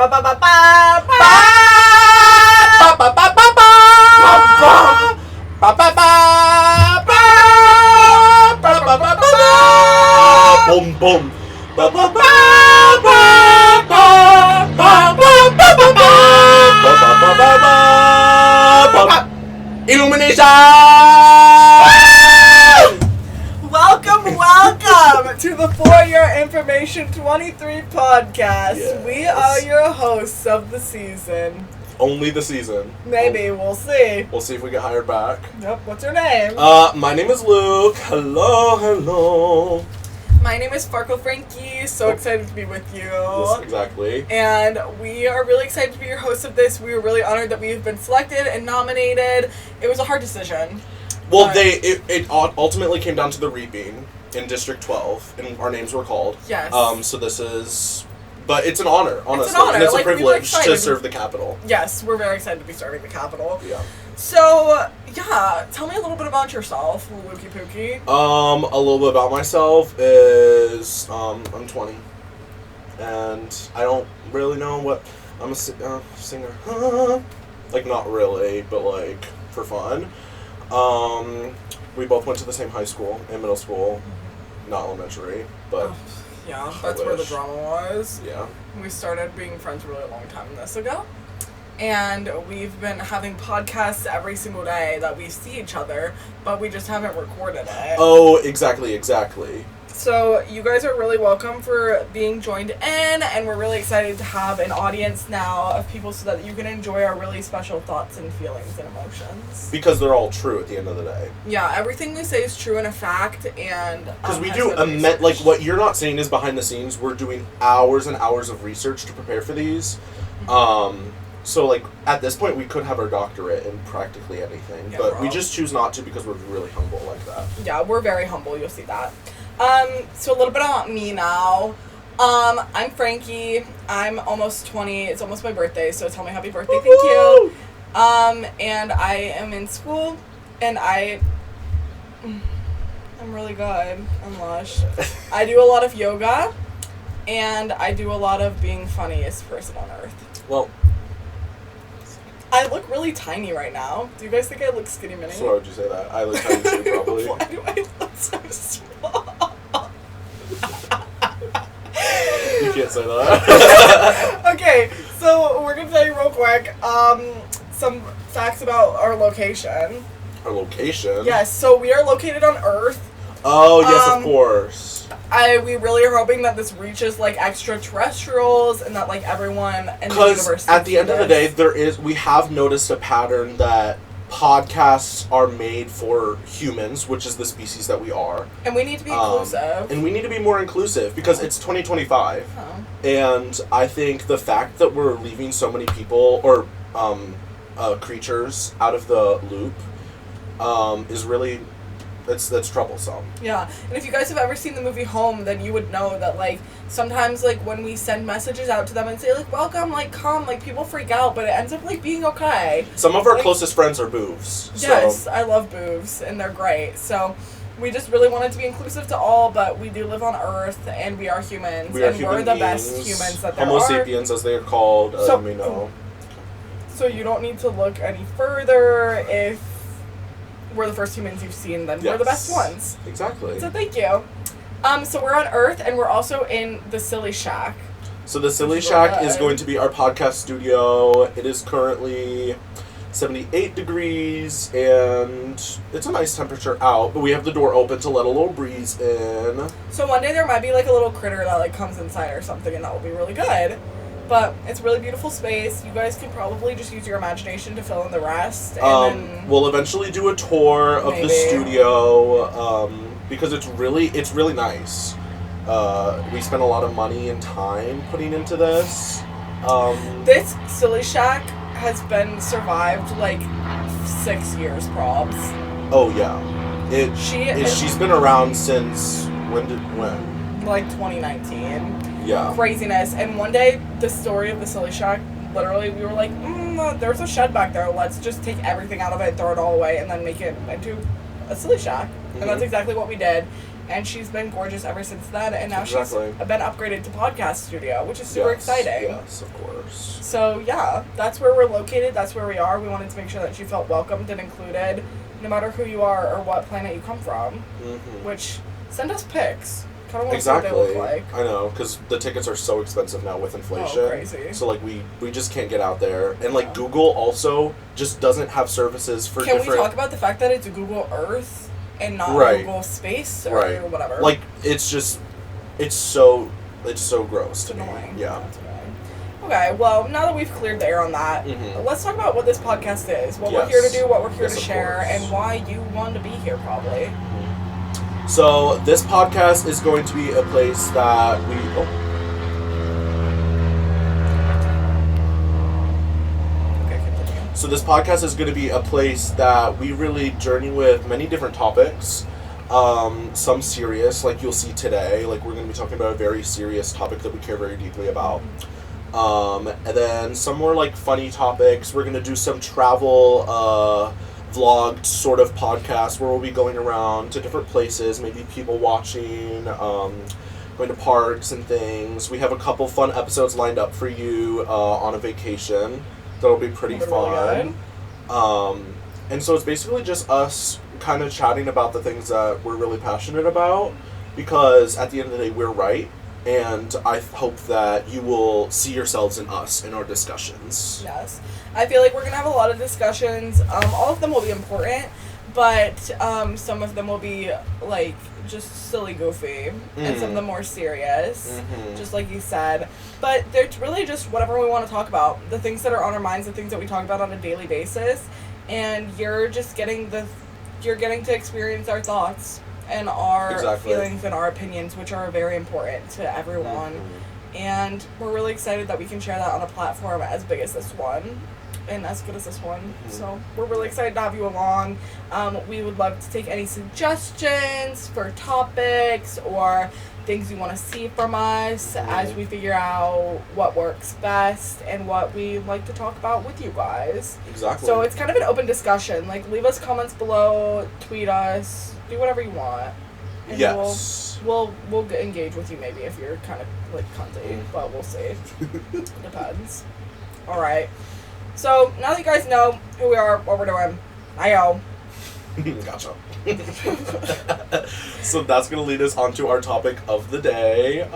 Boom boom. Illumination! Welcome to the For Your Information 23 podcast. Yes. We are your hosts of the season. Only the season. Maybe, we'll see. We'll see if we get hired back. Yep, what's your name? My name is Luke. Hello. My name is Farkle Frankie. So excited to be with you. Yes, exactly. And we are really excited to be your hosts of this. We were really honored that we've been selected and nominated. It was a hard decision. Well, it ultimately came down to the reaping in District 12, and our names were called. Yes. So this is... But it's an honor, honestly. It's an honor. And it's like, a privilege to serve the Capitol. Yes, we're very excited to be serving the Capitol. Yeah. So, yeah, tell me a little bit about yourself, Lukey Pookie. A little bit about myself is, I'm 20. And I don't really know what... I'm a singer. Like, not really, but, like, for fun. We both went to the same high school and middle school. Not elementary, but... Yeah, that's where the drama was. Yeah. We started being friends a really long time ago. And we've been having podcasts every single day that we see each other, but we just haven't recorded it. Oh, exactly. So you guys are really welcome for being joined in, and we're really excited to have an audience now of people so that you can enjoy our really special thoughts and feelings and emotions. Because they're all true at the end of the day. Yeah, everything we say is true and a fact, and... Because we do, like, what you're not seeing is behind the scenes. We're doing hours and hours of research to prepare for these. So, like, at this point, we could have our doctorate in practically anything. Yeah, but we just choose not to because we're really humble like that. Yeah, we're very humble. You'll see that. So a little bit about me now. I'm Frankie. I'm almost 20. It's almost my birthday, so tell me happy birthday. Woo-hoo! Thank you. And I am in school, and I'm really good. I'm lush. I do a lot of yoga, and I do a lot of being funniest person on earth. Well... I look really tiny right now. Do you guys think I look skinny mini? So why would you say that? I look tiny too, probably. Why do I look so small? You can't say that. Okay, so we're going to tell you real quick some facts about our location. Our location? Yes, so we are located on Earth. Oh, yes, of course. We really are hoping that this reaches, like, extraterrestrials and that, like, everyone in the universe... Because at the end of the day, we have noticed a pattern that podcasts are made for humans, which is the species that we are. And we need to be inclusive. And we need to be more inclusive because it's 2025. Oh. And I think the fact that we're leaving so many people or creatures out of the loop is really... That's troublesome. Yeah, and if you guys have ever seen the movie Home, then you would know that, like, sometimes, like, when we send messages out to them and say, like, welcome, like, come, like, people freak out, but it ends up, like, being okay. Some of our closest friends are boobs. Yes, I love boobs, and they're great, so... We just really wanted to be inclusive to all, but we do live on Earth, and we are humans, we're the best humans that there are. Homo sapiens, as they are called, we know. So you don't need to look any further. If we're the first humans you've seen, then we're the best ones. Exactly. So thank you. So we're on Earth, and we're also in the Silly Shack. So the Silly Shack is going to be our podcast studio. It is currently 78 degrees, and it's a nice temperature out, but we have the door open to let a little breeze in. So one day there might be, like, a little critter that, like, comes inside or something, and that will be really good. But it's a really beautiful space. You guys can probably just use your imagination to fill in the rest. And then we'll eventually do a tour of the studio, because it's really nice. We spent a lot of money and time putting into this. This Silly Shack has been survived, like, 6 years, probs. Oh, yeah. She's been around since, when? Like, 2019. Yeah. Craziness. And one day, the story of the Silly Shack, literally, we were like, there's a shed back there. Let's just take everything out of it, throw it all away, and then make it into a Silly Shack. Mm-hmm. And that's exactly what we did. and she's been gorgeous ever since then, and now Exactly. she's been upgraded to podcast studio, which is super exciting. Yes, of course. So yeah, that's where we're located, that's where we are. We wanted to make sure that she felt welcomed and included, no matter who you are or what planet you come from. Which, send us pics. Kind of want to see what they look like. I know, because the tickets are so expensive now with inflation. Oh, crazy. So, like, we just can't get out there. And, like, Google also just doesn't have services for different... Can we talk about the fact that it's Google Earth and not Google Space or whatever? Like, it's just... It's so gross to me. Annoying. Yeah. That's annoying. Okay, well, now that we've cleared the air on that, let's talk about what this podcast is. What we're here to do, what we're here to share, and why you want to be here, probably. So, this podcast is going to be a place that we... Okay, continue. So, this podcast is going to be a place that we really journey with many different topics. Some serious, like you'll see today. Like, we're going to be talking about a very serious topic that we care very deeply about. And then some more, like, funny topics. We're going to do some travel, vlogged sort of podcast where we'll be going around to different places, maybe people watching, going to parks and things. We have a couple fun episodes lined up for you on a vacation that'll be pretty fun. And so it's basically just us kind of chatting about the things that we're really passionate about, because at the end of the day, we're right. And I hope that you will see yourselves in us in our discussions. Yes. I feel like we're going to have a lot of discussions. All of them will be important, but some of them will be, like, just silly goofy, and some of them more serious, just like you said. But they're really just whatever we want to talk about, the things that are on our minds, the things that we talk about on a daily basis, and you're just getting to experience our thoughts and our feelings and our opinions, which are very important to everyone. And we're really excited that we can share that on a platform as big as this one and as good as this one. So we're really excited to have you along. We would love to take any suggestions for topics or things you want to see from us as we figure out what works best and what we like to talk about with you guys. Exactly. So it's kind of an open discussion. Like, leave us comments below, tweet us, do whatever you want. And we'll engage with you maybe if you're kind of, like, cunty, but we'll see. Depends. Alright. So, now that you guys know who we are, what we're doing, Ayo. Gotcha. So that's going to lead us on to our topic of the day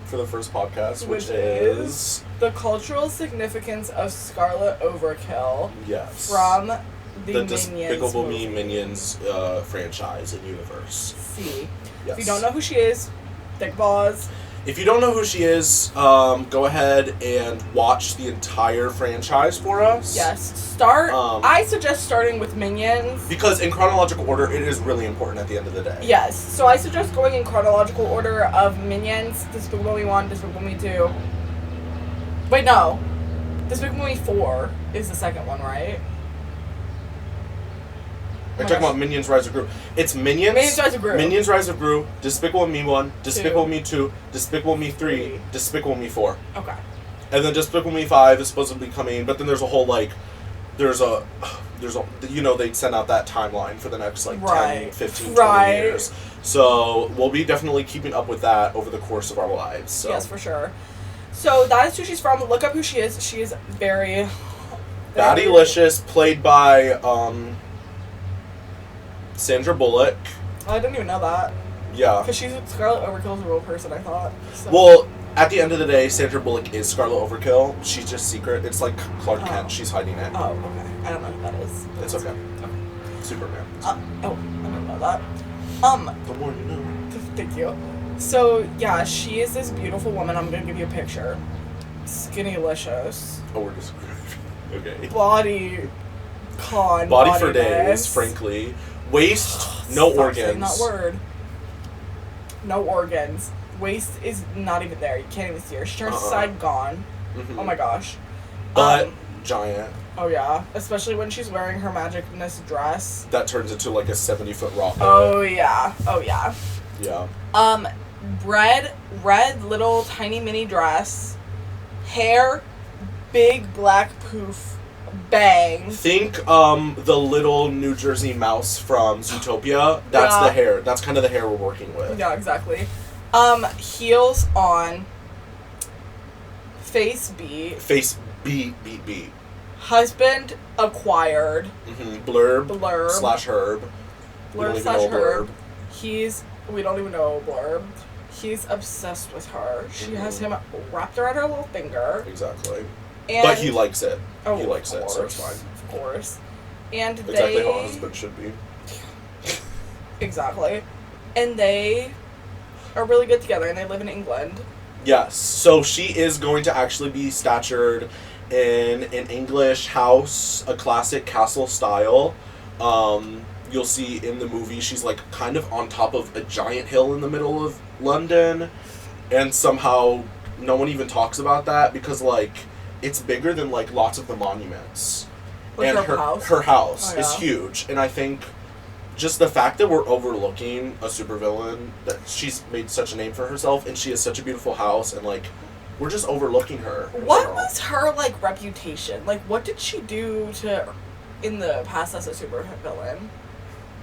for the first podcast, which is... the cultural significance of Scarlet Overkill. Yes. From the Minions Despicable movie. Me Minions franchise and universe. See. Yes. If you don't know who she is, think pause. If you don't know who she is, go ahead and watch the entire franchise for us. Yes. I suggest starting with Minions. Because in chronological order, it is really important at the end of the day. Yes. So I suggest going in chronological order of Minions, Despicable Me 1, Despicable Me 2. Wait, no. Despicable Me 4 is the second one, right? Are you talking about Minions Rise of Gru? It's Minions Rise of Gru, Despicable Me 1, Despicable Me 2, Despicable Me 3, Despicable Me 4. Okay. And then Despicable Me 5 is supposedly coming, but then there's a whole, like, there's a, you know, they send out that timeline for the next, like, 10, 15, 20 years. So we'll be definitely keeping up with that over the course of our lives. So. Yes, for sure. So that is who she's from. Look up who she is. She is very Baddylicious, played by, Sandra Bullock. Oh, I didn't even know that. Yeah. Because Scarlet Overkill is a real person, I thought. So. Well, at the end of the day, Sandra Bullock is Scarlet Overkill. She's just secret. It's like Clark Kent. She's hiding it. Oh, okay. I don't know who that is. It's okay. Superman. I didn't know that. The more you know. Thank you. So, yeah, she is this beautiful woman. I'm going to give you a picture. Skinnylicious. Oh, we're just... Okay. Body for days, frankly. Waist, no organs. That word. No organs. Waist is not even there. You can't even see her. She turns side gone. Oh my gosh. But giant. Oh yeah. Especially when she's wearing her Magicness dress. That turns into like a 70-foot rocket. Oh yeah. Oh yeah. Yeah. Red little tiny mini dress. Hair, big black poof bang. Think the little New Jersey mouse from Zootopia. That's the hair. That's kind of the hair we're working with. Yeah, exactly. Heels on. Face B. Face B. Husband acquired. Blurb. Slash herb. Blurb slash herb. We don't even know Blurb. He's obsessed with her. She has him wrapped around her little finger. Exactly. And but he likes it. Oh, he likes it, so it's fine. Of course. And exactly how a husband should be. Exactly. And they are really good together, and they live in England. Yes. So she is going to actually be statured in an English house, a classic castle style. You'll see in the movie she's like kind of on top of a giant hill in the middle of London, and somehow no one even talks about that because like it's bigger than like lots of the monuments. Like and her house is huge, and I think just the fact that we're overlooking a supervillain, that she's made such a name for herself and she has such a beautiful house, and like we're just overlooking her. What was her like reputation? Like what did she do to in the past as a supervillain?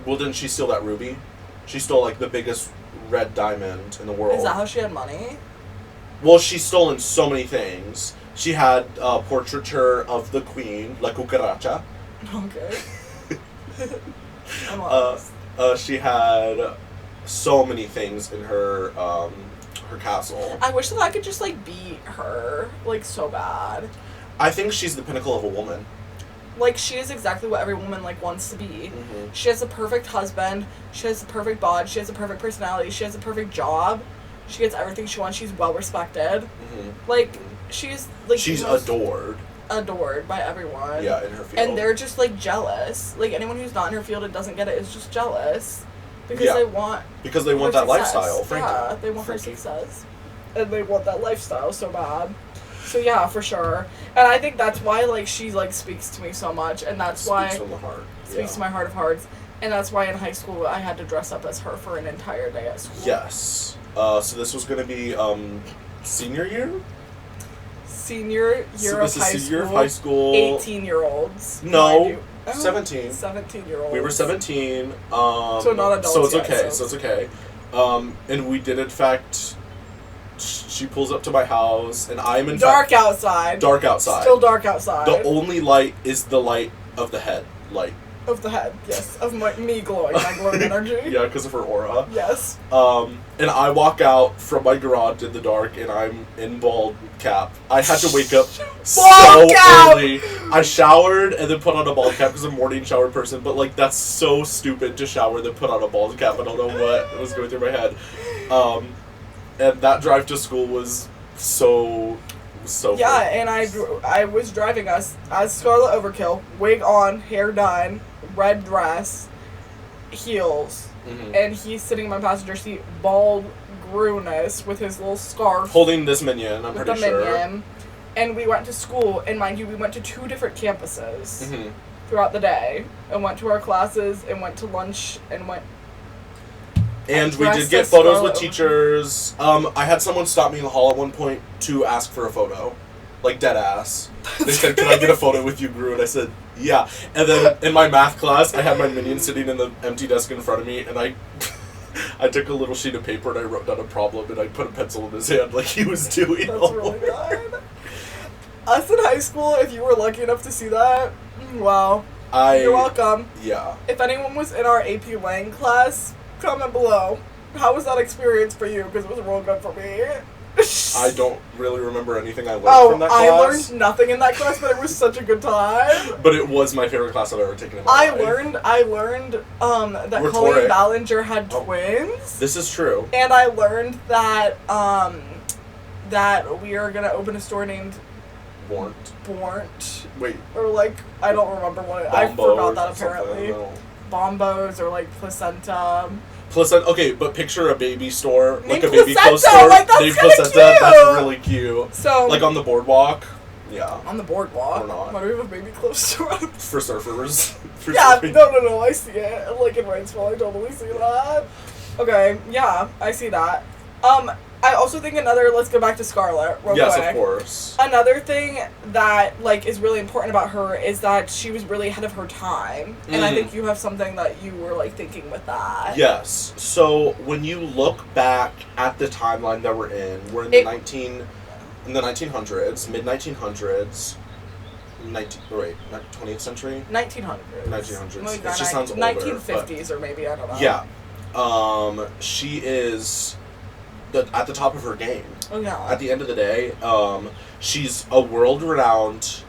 Well, didn't she steal that ruby? She stole like the biggest red diamond in the world. Is that how she had money? Well, she's stolen so many things. She had a portraiture of the queen, La Cucaracha. Okay. She had so many things in her her castle. I wish that I could just like beat her like so bad. I think she's the pinnacle of a woman. Like she is exactly what every woman like wants to be. Mm-hmm. She has a perfect husband. She has a perfect bod. She has a perfect personality. She has a perfect job. She gets everything she wants. She's well respected. Mm-hmm. Like she's like she's adored by everyone. Yeah, in her field. And they're just like jealous. Like anyone who's not in her field and doesn't get it is just jealous because they want that success. lifestyle. Frankie. Yeah, they want her success, and they want that lifestyle so bad. So yeah, for sure. And I think that's why like she like speaks to me so much, and that's why from the heart. Speaks to my heart of hearts. And that's why in high school I had to dress up as her for an entire day at school. Yes. So this was going to be senior year? Senior year of high school. 18-year-olds. No. 17. 17-year-olds. We were 17. So not adults. So it's yet, okay. So it's okay. And we did in fact. She pulls up to my house, and I'm in dark outside. Dark outside. Still dark outside. The only light is the light of the head. Light. Of the head, yes. Of me glowing, my glowing energy. Yeah, because of her aura. Yes. And I walk out from my garage in the dark, and I'm in bald cap. I had to wake up so early. I showered and then put on a bald cap because I'm a morning shower person, but like that's so stupid to shower then put on a bald cap. I don't know what was going through my head. And that drive to school was so yeah, and I was driving us as Scarlet Overkill, wig on, hair done, red dress, heels, and he's sitting in my passenger seat, bald Grunus with his little scarf. Holding this minion, I'm with pretty the sure. Minion. And we went to school, and mind you, we went to 2 different campuses throughout the day, and went to our classes, and went to lunch, and went... And we did get photos with teachers. I had someone stop me in the hall at one point to ask for a photo. Like, dead ass. They said, "Can I get a photo with you, Gru?" And I said, "Yeah." And then in my math class, I had my minion sitting in the empty desk in front of me, and I took a little sheet of paper and I wrote down a problem, and I put a pencil in his hand like he was doing. That's really good. Us in high school, if you were lucky enough to see that, wow. You're welcome. Yeah. If anyone was in our AP Lang class, comment below. How was that experience for you? Because it was real good for me. I don't really remember anything I learned from that class. I learned nothing in that class, but it was such a good time. But it was my favorite class I've ever taken in my life. I learned that Chloe Ballinger had twins. This is true. And I learned that that we are gonna open a store named Bornt. Wait. Or like I don't remember what I forgot that apparently. Bombos or like placenta. Okay, but picture a baby store, like a baby clothes store. Like, that's named Placenta. Cute. That's really cute. So like on the boardwalk. Yeah. On the boardwalk. Or not. Why do we have a baby clothes store? For surfers. Yeah. No. I see it. Like in Rainsville, I totally see that. Okay. Yeah, I see that. I also think let's go back to Scarlet real quick. Yes, of course. Another thing that, like, is really important about her is that she was really ahead of her time. And I think you have something that you were, like, thinking with that. Yes. So, when you look back at the timeline that we're in the 1900s, mid-1900s, 20th century? 1900s. 1900s. It just sounds older. 1950s or maybe, I don't know. Yeah. She is at the top of her game. Oh, yeah. At the end of the day, she's a world-renowned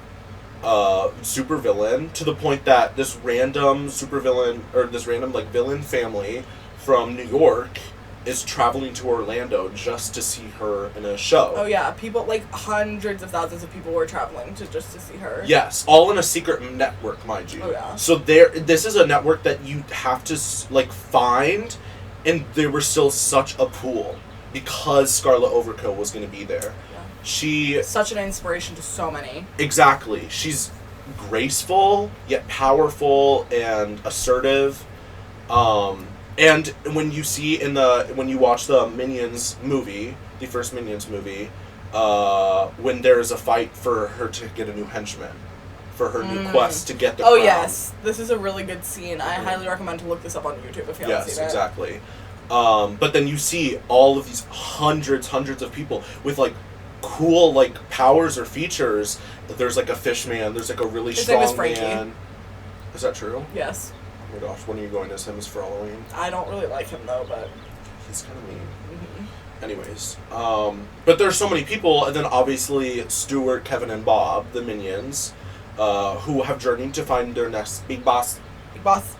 supervillain, to the point that this random supervillain, or this random, like, villain family from New York is traveling to Orlando just to see her in a show. Oh, yeah. People, like, hundreds of thousands of people were traveling just to see her. Yes. All in a secret network, mind you. Oh, yeah. So this is a network that you have to, like, find, and there was still such a pool because Scarlet Overkill was going to be there. Yeah. She... Such an inspiration to so many. Exactly. She's graceful, yet powerful and assertive. And when you see when you watch the Minions movie, the first Minions movie, when there's a fight for her to get a new henchman, for her new quest to get the crown. Yes. This is a really good scene. I highly recommend to look this up on YouTube if you haven't seen it. Yes, exactly. But then you see all of these hundreds of people with, like, cool, like, powers or features. There's, like, a fish man. There's, like, a really strong name is Frankie. man. Is that true? Yes. Oh my gosh, when are you going as him for Halloween? I don't really like him, though, but... He's kind of mean. Mm-hmm. Anyways. But there's so many people, and then obviously Stuart, Kevin, and Bob, the Minions, who have journeyed to find their next big boss. Big boss.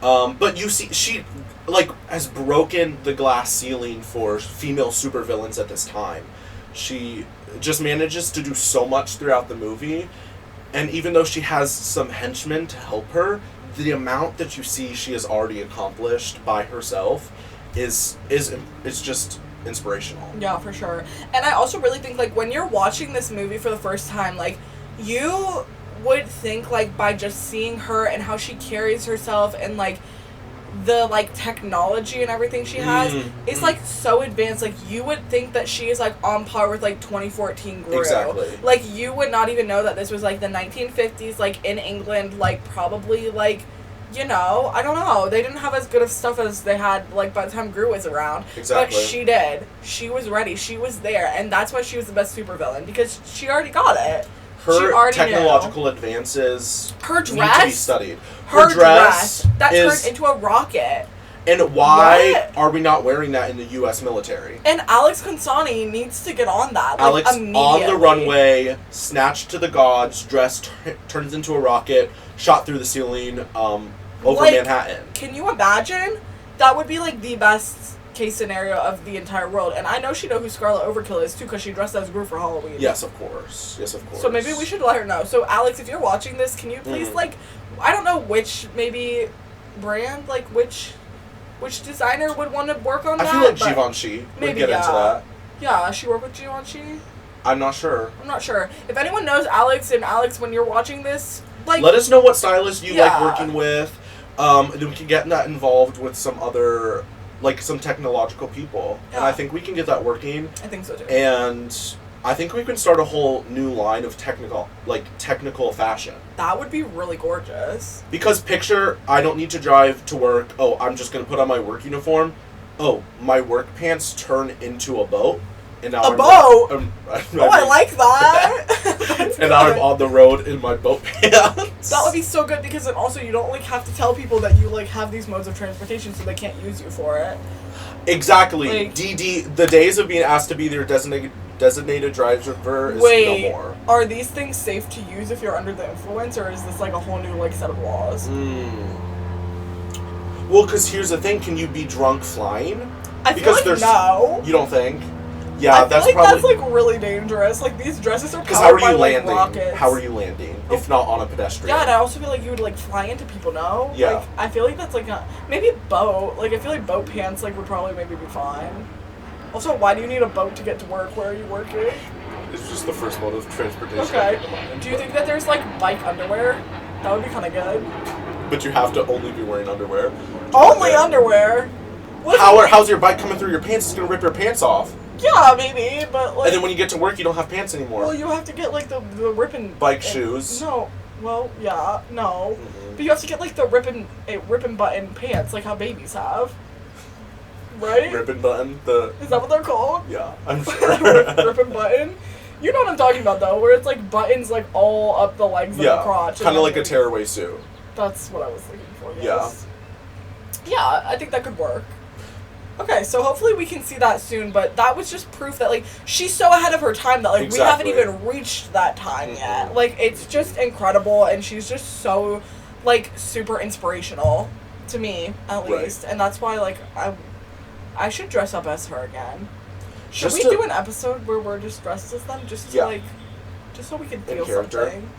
But you see, she, like, has broken the glass ceiling for female supervillains at this time. She just manages to do so much throughout the movie, and even though she has some henchmen to help her, the amount that you see she has already accomplished by herself is just inspirational. Yeah, for sure. And I also really think, like, when you're watching this movie for the first time, like, you would think, like, by just seeing her and how she carries herself and, like, the, like, technology and everything she has is, like, so advanced. Like, you would think that she is, like, on par with, like, 2014 Gru. Exactly. Like, you would not even know that this was, like, the 1950s, like, in England, like, probably, like, you know, I don't know. They didn't have as good of stuff as they had, like, by the time Gru was around. Exactly. But she did. She was ready. She was there. And that's why she was the best supervillain, because she already got it. Her technological advances her need to be dress, studied. Her dress that turned into a rocket. And why are we not wearing that in the U.S. military? And Alex Consani needs to get on that. Like, Alex immediately. on the runway, snatched to the gods, dress turns into a rocket, shot through the ceiling, over Manhattan. Can you imagine? That would be, like, the best case scenario of the entire world. And I know she knows who Scarlet Overkill is, too, because she dressed as Gru for Halloween. Yes, of course. Yes, of course. So maybe we should let her know. So, Alex, if you're watching this, can you please, like, I don't know which, maybe, brand, like, which designer would want to work on that? I feel like Givenchy would get into that. Yeah, she worked with Givenchy? I'm not sure. If anyone knows Alex, and Alex, when you're watching this, like... Let us know what stylist you like working with. Then we can get that involved with some other, like, some technological people. Yeah. And I think we can get that working. I think so, too. And I think we can start a whole new line of technical fashion. That would be really gorgeous. Because picture, I don't need to drive to work. Oh, I'm just going to put on my work uniform. Oh, my work pants turn into a boat. And now I like that. And now I'm on the road in my boat pants. That would be so good, because then also you don't, like, have to tell people that you, like, have these modes of transportation so they can't use you for it. Exactly. Like, the days of being asked to be their designated driver is no more. Are these things safe to use if you're under the influence, or is this, like, a whole new, like, set of laws? Well, because here's the thing, can you be drunk flying? I feel like no. You don't think? Yeah, that's like really dangerous. Like, these dresses are powered by, like, rockets. How are you landing? If not on a pedestrian? Yeah, and I also feel like you would, like, fly into people, no? Yeah. Like, I feel like that's, like, maybe a boat. Like, I feel like boat pants, like, would probably maybe be fine. Also, why do you need a boat to get to work? Where are you working? It's just the first mode of transportation. Okay. Do you think that there's, like, bike underwear? That would be kind of good. But you have to only be wearing underwear. Only underwear? how's your bike coming through your pants? It's gonna rip your pants off. Yeah, maybe, but like. And then when you get to work, you don't have pants anymore. Well, you have to get like the ripping bike shoes. No, well, yeah, no, but you have to get like the ripping button pants, like how babies have. Right? Ribbon button. Is that what they're called? Yeah, I'm sure. Ribbon button. You know what I'm talking about though, where it's like buttons like all up the legs and the crotch. Kind of like a tearaway suit. That's what I was looking for. Yes. Yeah. Yeah, I think that could work. Okay, so hopefully we can see that soon, but that was just proof that, like, she's so ahead of her time that, like, we haven't even reached that time yet. Like, it's just incredible, and she's just so, like, super inspirational to me, at least. And that's why, like, I should dress up as her again. Should we do an episode where we're just dressed as them? Just to, like, just so we can feel something.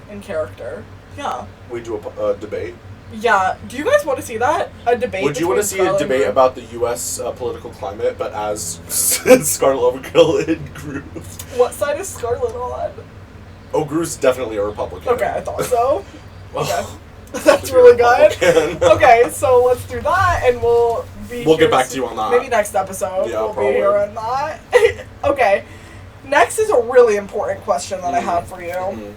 In character. Yeah. We do a debate. Yeah. Do you guys want to see that? A debate? Would you want to see a debate about the U.S. Political climate, but as Scarlet Overkill and Gru? What side is Scarlet on? Oh, Gru's definitely a Republican. Okay, I thought so. Okay. That's really good. Okay, so let's do that, and we'll get back to you on that. Maybe next episode. Yeah, we'll probably. Be here on that. Okay. Next is a really important question that I have for you. Mm-hmm.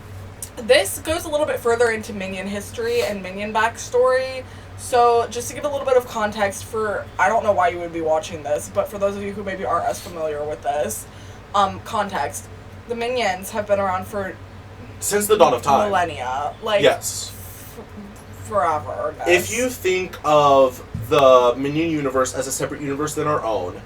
This goes a little bit further into Minion history and Minion backstory. So, just to give a little bit of context for, I don't know why you would be watching this, but for those of you who maybe aren't as familiar with this, context. The Minions have been around for... Since the dawn of time. Millennia. Like, yes. Forever. I If guess. you think of the Minion universe as a separate universe than our own,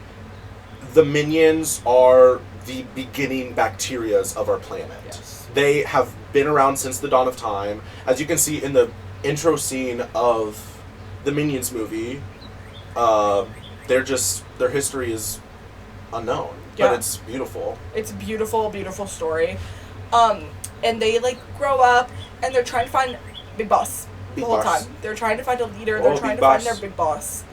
the Minions are the beginning bacterias of our planet. Yes. They have been around since the dawn of time. As you can see in the intro scene of the Minions movie, their history is unknown. Yeah. But it's beautiful. It's a beautiful, beautiful story. And they, like, grow up, and they're trying to find Big Boss the whole time. They're trying to find a leader. They're trying to find their Big Boss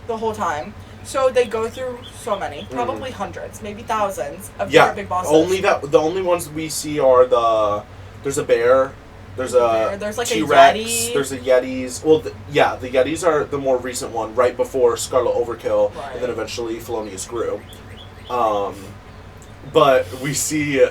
the whole time. So they go through so many, probably hundreds, maybe thousands of different Big Bosses. The only ones we see are there's a bear, there's like T-Rex, a Yeti. There's a Yetis. Well, the Yetis are the more recent one, right before Scarlet Overkill, and then eventually Felonious Gru. But we see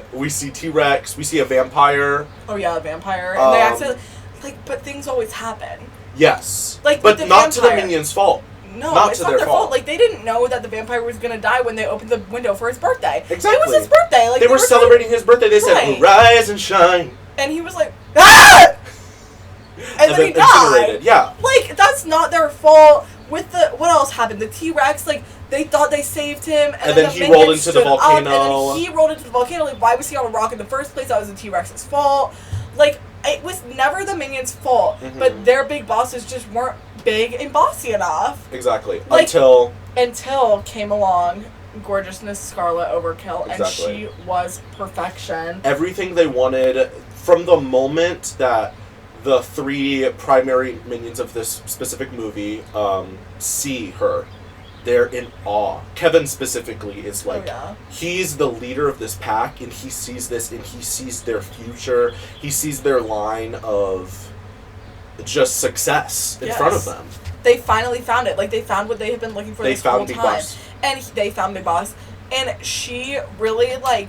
T-Rex, we see a vampire. Oh yeah, a vampire, and they accidentally, but things always happen. Yes, but not vampire. To the Minions' fault. No, it's not their fault. Like, they didn't know that the vampire was gonna die when they opened the window for his birthday. Exactly. It was his birthday. Like, they were celebrating his birthday. They said, "Rise and shine." And he was like, "Ah!" And then he died. Yeah. Like, that's not their fault. With what else happened? The T-Rex, like, they thought they saved him, and then he rolled into the volcano. And then he rolled into the volcano. Like, why was he on a rock in the first place? That was the T-Rex's fault. Like, it was never the Minions' fault, but their Big Bosses just weren't big and bossy enough. Exactly. Like, until came along Gorgeousness Scarlet Overkill, and she was perfection. Everything they wanted from the moment that the three primary minions of this specific movie see her. They're in awe. Kevin specifically is like, he's the leader of this pack, and he sees this, and he sees their future. He sees their line of just success in front of them. They finally found it. Like, they found what they had been looking for this whole time. Boss. And they found Big Boss. And she really, like,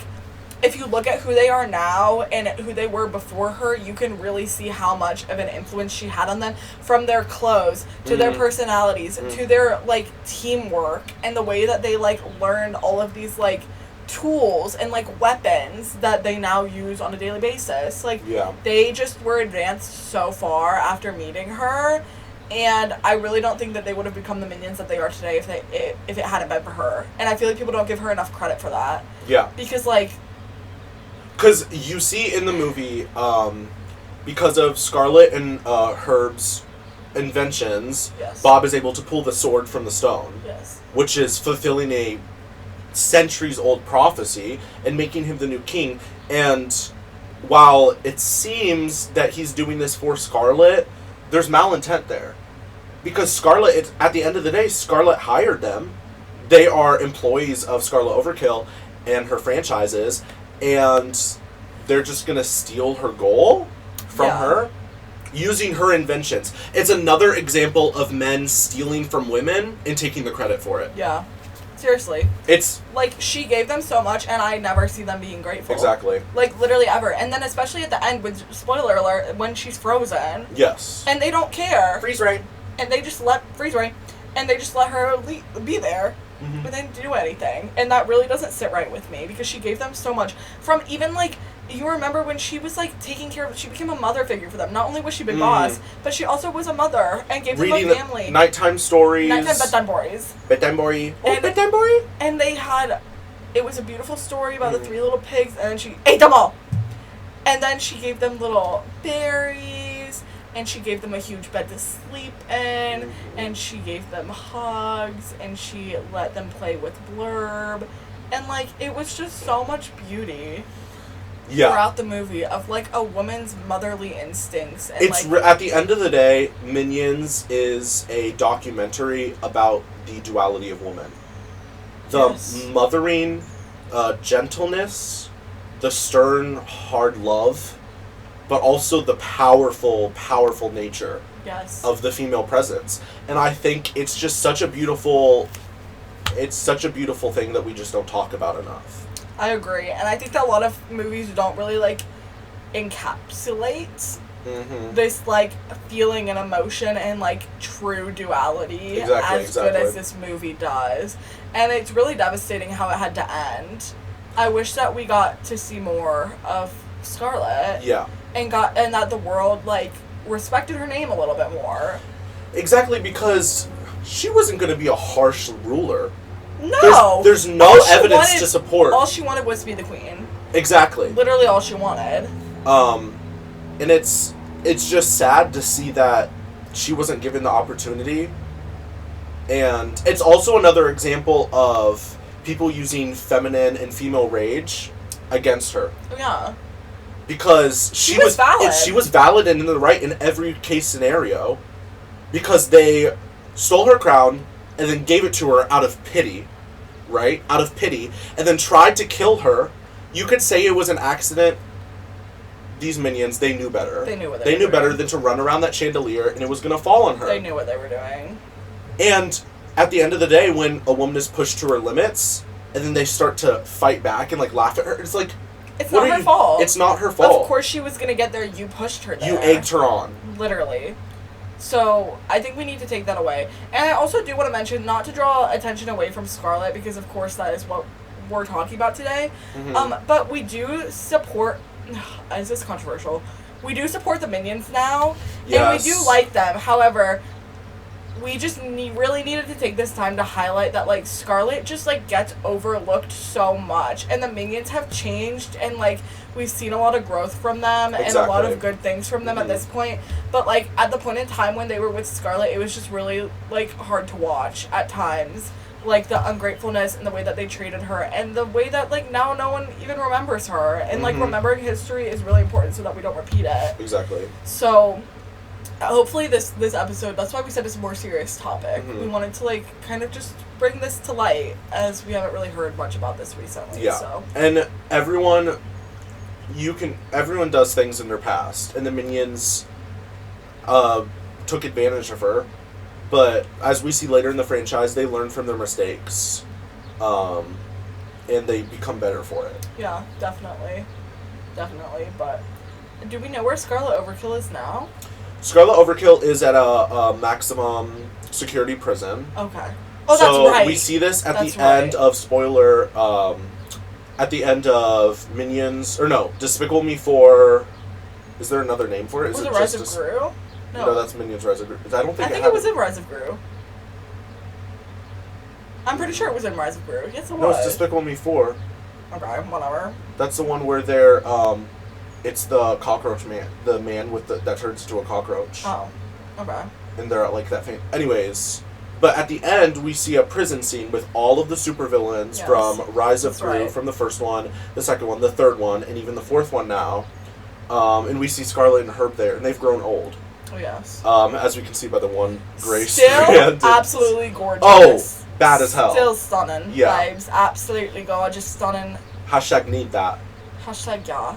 if you look at who they are now and who they were before her, you can really see how much of an influence she had on them, from their clothes to their personalities to their, like, teamwork and the way that they, like, learned all of these, like, tools and, like, weapons that they now use on a daily basis. Like, they just were advanced so far after meeting her, and I really don't think that they would have become the Minions that they are today if it hadn't been for her. And I feel like people don't give her enough credit for that. Yeah. Because, like... Because you see in the movie, because of Scarlet and Herb's inventions, Bob is able to pull the sword from the stone. Yes. Which is fulfilling a centuries-old prophecy and making him the new king. And while it seems that he's doing this for Scarlet, there's malintent there. Because Scarlet, at the end of the day, Scarlet hired them. They are employees of Scarlet Overkill and her franchises, and they're just going to steal her goal from her? using her inventions. It's another example of men stealing from women and taking the credit for it. Yeah. Seriously. It's... Like, she gave them so much, and I never see them being grateful. Exactly. Like, literally ever. And then especially at the end, with, spoiler alert, when she's frozen. Yes. And they don't care. Freeze rain. And they just let... Freeze rain. And they just let her be there. Mm-hmm. But they didn't do anything. And that really doesn't sit right with me, because she gave them so much. From even, like... You remember when she was, like, taking care of... She became a mother figure for them. Not only was she big boss, but she also was a mother and gave them a family. Nighttime stories. Nighttime bedtime stories. Bedtime story. And, bedtime story. And they had... It was a beautiful story about the 3 little pigs, and then she ate them all! And then she gave them little berries, and she gave them a huge bed to sleep in, and she gave them hugs, and she let them play with Blurb. And, like, it was just so much beauty. Yeah. Throughout the movie of, like, a woman's motherly instincts. And, it's like, at the end of the day, Minions is a documentary about the duality of woman. The mothering gentleness, the stern, hard love, but also the powerful, powerful nature of the female presence. And I think it's just such a beautiful... It's such a beautiful thing that we just don't talk about enough. I agree, and I think that a lot of movies don't really, like, encapsulate this, like, feeling and emotion and, like, true duality as good as this movie does. And it's really devastating how it had to end. I wish that we got to see more of Scarlet. Yeah. And that the world, like, respected her name a little bit more. Exactly, because she wasn't going to be a harsh ruler. No! There's no evidence to support. All she wanted was to be the queen. Exactly. Literally all she wanted. And it's just sad to see that she wasn't given the opportunity. And it's also another example of people using feminine and female rage against her. Yeah. Because she was valid. She was valid and in the right in every case scenario. Because they stole her crown and then gave it to her out of pity, right? Out of pity. And then tried to kill her. You could say it was an accident. These minions, they knew better. They knew what they knew better than to run around that chandelier and it was going to fall on her. They knew what they were doing. And at the end of the day, when a woman is pushed to her limits, and then they start to fight back and, like, laugh at her, it's like... It's not her fault. It's not her fault. Of course she was going to get there. You pushed her there. You egged her on. Literally. So, I think we need to take that away. And I also do want to mention, not to draw attention away from Scarlet, because of course that is what we're talking about today. But we do support... Is this controversial? We do support the Minions now. Yes. And we do like them. However, we just really needed to take this time to highlight that, like, Scarlet just, like, gets overlooked so much. And the Minions have changed, and, like, we've seen a lot of growth from them and a lot of good things from them at this point. But, like, at the point in time when they were with Scarlet, it was just really, like, hard to watch at times. Like, the ungratefulness and the way that they treated her, and the way that, like, now no one even remembers her. And, like, remembering history is really important so that we don't repeat it. Exactly. So... hopefully this episode, that's why we said it's a more serious topic. We wanted to, like, kind of just bring this to light, as we haven't really heard much about this recently. Yeah. So. And everyone does things in their past, and the Minions took advantage of her, but as we see later in the franchise, they learn from their mistakes, and they become better for it. Yeah, definitely. Definitely, but do we know where Scarlet Overkill is now? Scarlet Overkill is at a maximum security prison. Okay. Oh, that's right. So we see this at the end of spoiler. At the end of Minions, or no, Despicable Me 4. Is there another name for it? Was it Rise of Gru? No, that's Minions Rise of Gru. I think it was in Rise of Gru. I'm pretty sure it was in Rise of Gru. Yes, it was. No, it's Despicable Me 4. Okay, whatever. That's the one where they're it's the cockroach man, the man with that turns into a cockroach. Oh, okay. And they're like that thing. Anyways, but at the end we see a prison scene with all of the supervillains from Rise of Gru, from the first one, the second one, the third one, and even the fourth one now. And we see Scarlet and Herb there, and they've grown old. Oh yes. As we can see by the one gray strand. Still absolutely gorgeous. Oh, bad as hell. Still stunning. Yeah. Vibes. Absolutely gorgeous, stunning. Hashtag need that. Hashtag yeah.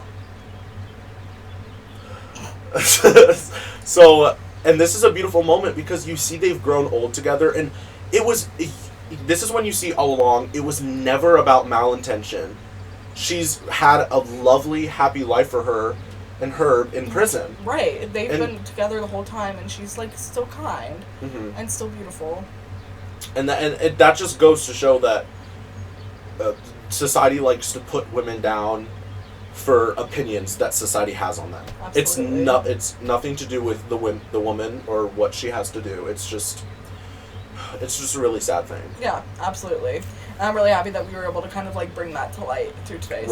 So, and this is a beautiful moment because you see they've grown old together, and this is when you see all along, it was never about malintention. She's had a lovely, happy life for her and Herb in prison. Right. They've been together the whole time, and she's, like, still kind and still beautiful. And that just goes to show that society likes to put women down for opinions that society has on them. Absolutely. It's nothing to do with the woman or what she has to do. It's just a really sad thing. Yeah, absolutely. And I'm really happy that we were able to kind of like bring that to light through today's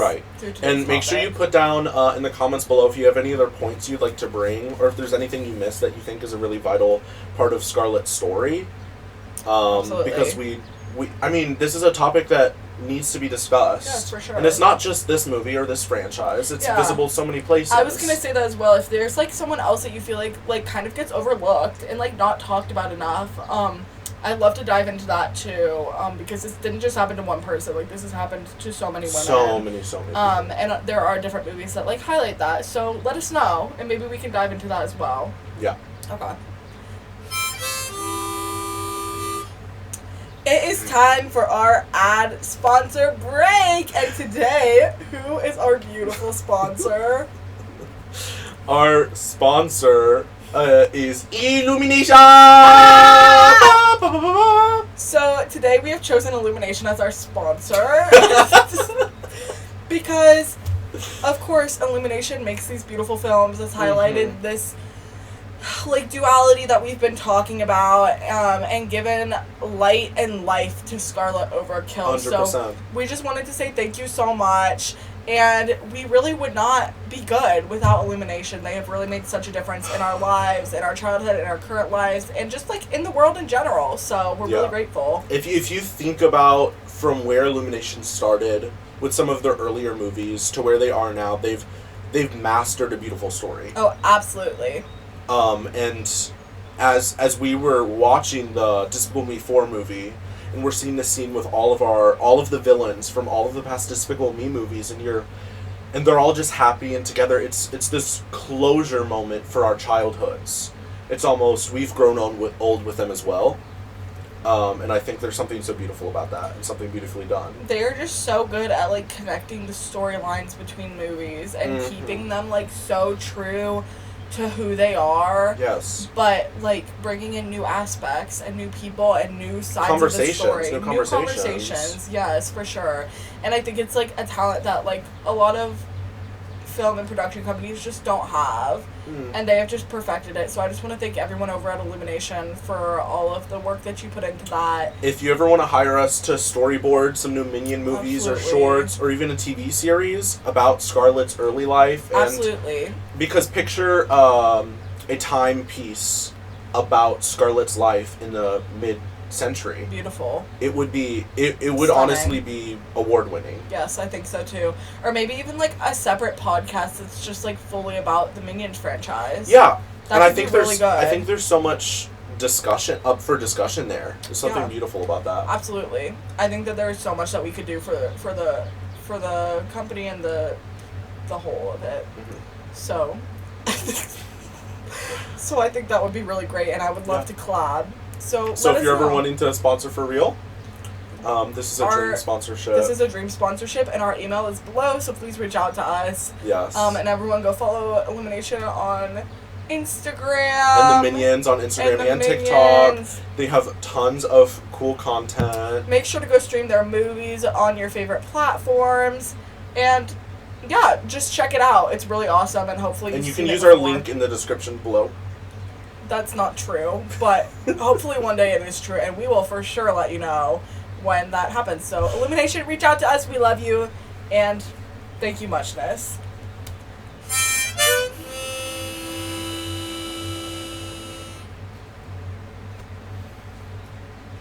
And make sure you put down in the comments below if you have any other points you'd like to bring, or if there's anything you missed that you think is a really vital part of Scarlet's story. Absolutely. Because I mean, this is a topic that needs to be discussed. Yes, for sure. And it's not just this movie or this franchise. It's visible so many places. I was going to say that as well. If there's, like, someone else that you feel like kind of gets overlooked and, like, not talked about enough, I'd love to dive into that, too, because this didn't just happen to one person. Like, this has happened to so many women. So many people. And there are different movies that, like, highlight that. So let us know, and maybe we can dive into that as well. Yeah. Okay. It is time for our ad sponsor break, and today, who is our beautiful sponsor? Our sponsor is Illumination! So, today we have chosen Illumination as our sponsor. Because, of course, Illumination makes these beautiful films that's highlighted this, like, duality that we've been talking about, and given light and life to Scarlet Overkill. 100%. So, we just wanted to say thank you so much. And we really would not be good without Illumination. They have really made such a difference in our lives, in our childhood, in our current lives, and just, like, in the world in general. So we're really grateful. If you think about from where Illumination started with some of their earlier movies to where they are now, they've mastered a beautiful story. Oh, absolutely. And as we were watching the Despicable Me 4 movie, and we're seeing this scene with all of the villains from all of the past Despicable Me movies, and they're all just happy and together. It's this closure moment for our childhoods. It's almost we've grown old with them as well. And I think there's something so beautiful about that, and something beautifully done. They're just so good at, like, connecting the storylines between movies and keeping them, like, so true to who they are. Yes. But, like, bringing in new aspects and new people and new sides of the story. New conversations. Yes, for sure. And I think it's, like, a talent that, like, a lot of film and production companies just don't have. And they have just perfected it. So I just want to thank everyone over at Illumination for all of the work that you put into that. If you ever want to hire us to storyboard some new Minion movies or shorts or even a TV series about Scarlet's early life. And Absolutely. Because picture a timepiece about Scarlet's life in the mid-century. Beautiful. It would be, it would honestly be award-winning. Yes, I think so too. Or maybe even, like, a separate podcast that's just, like, fully about the Minions franchise. Yeah. That and would be really good. I think there's so much up for discussion there. There's something beautiful about that. Absolutely. I think that there's so much that we could do for the company and the whole of it. So I think that would be really great, and I would love to collab. So if you're ever wanting to sponsor for real, this is a dream sponsorship. This is a dream sponsorship, and our email is below, so please reach out to us. Yes. And everyone go follow Illumination on Instagram. And the Minions on Instagram and TikTok. They have tons of cool content. Make sure to go stream their movies on your favorite platforms. And yeah, just check it out. It's really awesome, and hopefully you can use our link in the description below. That's not true, but hopefully one day it is true, and we will for sure let you know when that happens. So, Illumination, reach out to us. We love you, and thank you muchness.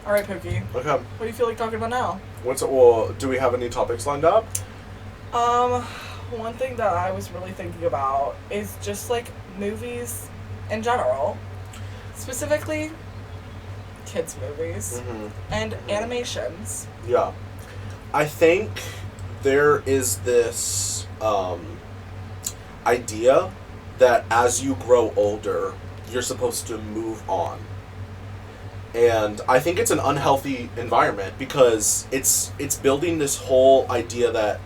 All right, Pookie. Okay. What do you feel like talking about now? Do we have any topics lined up? One thing that I was really thinking about is just, like, movies in general. Specifically, kids' movies and animations. Yeah. I think there is this idea that as you grow older, you're supposed to move on. And I think it's an unhealthy environment because it's building this whole idea that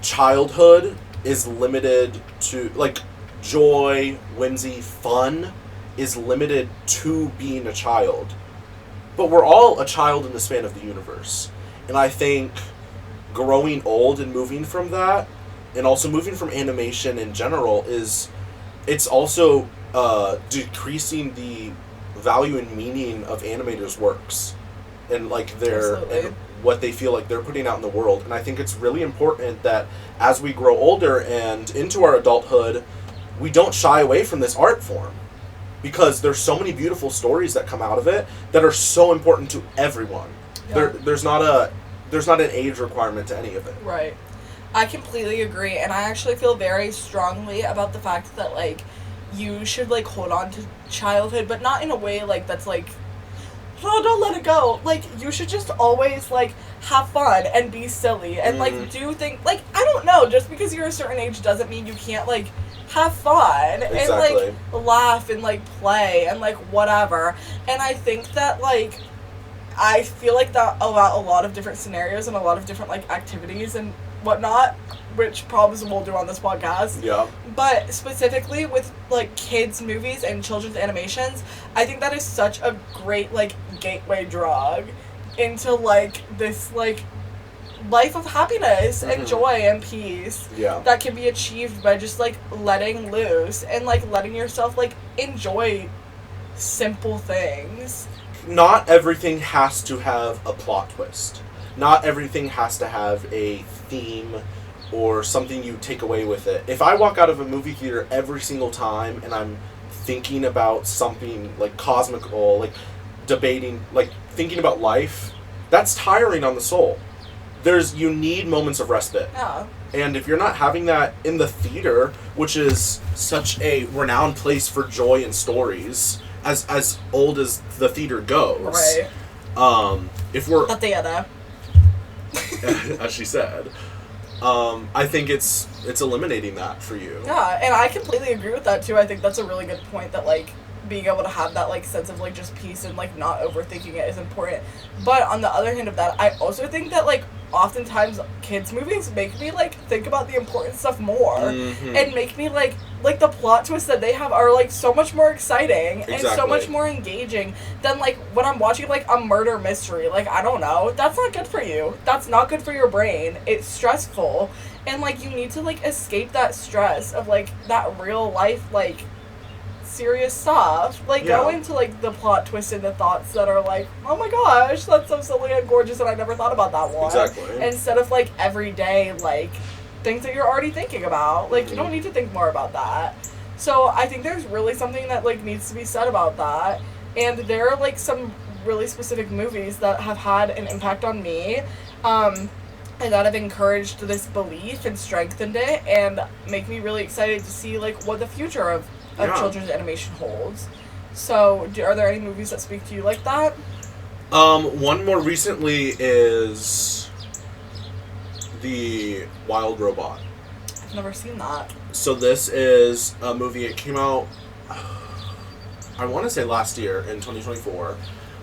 childhood is limited to, like, joy, whimsy, fun is limited to being a child. But we're all a child in the span of the universe. And I think growing old and moving from that, and also moving from animation in general, it's also decreasing the value and meaning of animators' works and like and what they feel like they're putting out in the world. And I think it's really important that as we grow older and into our adulthood, we don't shy away from this art form, because there's so many beautiful stories that come out of it that are so important to everyone. Yeah. There's not an age requirement to any of it. Right. I completely agree, and I actually feel very strongly about the fact that, like, you should, like, hold on to childhood, but not in a way, like, that's, like, oh, don't let it go. Like, you should just always, like, have fun and be silly and, like, do things, like, I don't know, just because you're a certain age doesn't mean you can't, like, have fun and, like, laugh and, like, play and, like, whatever. And I think that, like, I feel like that about a lot of different scenarios and a lot of different, like, activities and whatnot, which probably we'll do on this podcast. Yeah. But specifically with, like, kids' movies and children's animations, I think that is such a great, like, gateway drug into, like, this, like, life of happiness and joy and peace that can be achieved by just, like, letting loose and, like, letting yourself, like, enjoy simple things. Not everything has to have a plot twist. Not everything has to have a theme or something you take away with it. If I walk out of a movie theater every single time and I'm thinking about something, like, cosmical, like, debating, like, thinking about life, that's tiring on the soul. You need moments of respite. Yeah. And if you're not having that in the theater, which is such a renowned place for joy and stories, as old as the theater goes. Right. If we're... The theater. as she said. I think it's eliminating that for you. Yeah, and I completely agree with that, too. I think that's a really good point that, like, being able to have that, like, sense of, like, just peace and, like, not overthinking it is important. But on the other hand of that, I also think that, like, oftentimes kids' movies make me, like, think about the important stuff more. And make me, like, the plot twists that they have are, like, so much more exciting and so much more engaging than, like, when I'm watching, like, a murder mystery. Like, I don't know. That's not good for you. That's not good for your brain. It's stressful. And, like, you need to, like, escape that stress of, like, that real life, like, serious stuff. Like, go into, like, the plot twist and the thoughts that are like, oh my gosh, that's so silly and gorgeous and I never thought about that one. Exactly. Instead of, like, everyday, like, things that you're already thinking about. Like, you don't need to think more about that. So I think there's really something that, like, needs to be said about that. And there are, like, some really specific movies that have had an impact on me, and that have encouraged this belief and strengthened it and make me really excited to see, like, what the future of children's animation holds. So, are there any movies that speak to you like that? One more recently is The Wild Robot. I've never seen that. So this is a movie, it came out, I want to say last year, in 2024.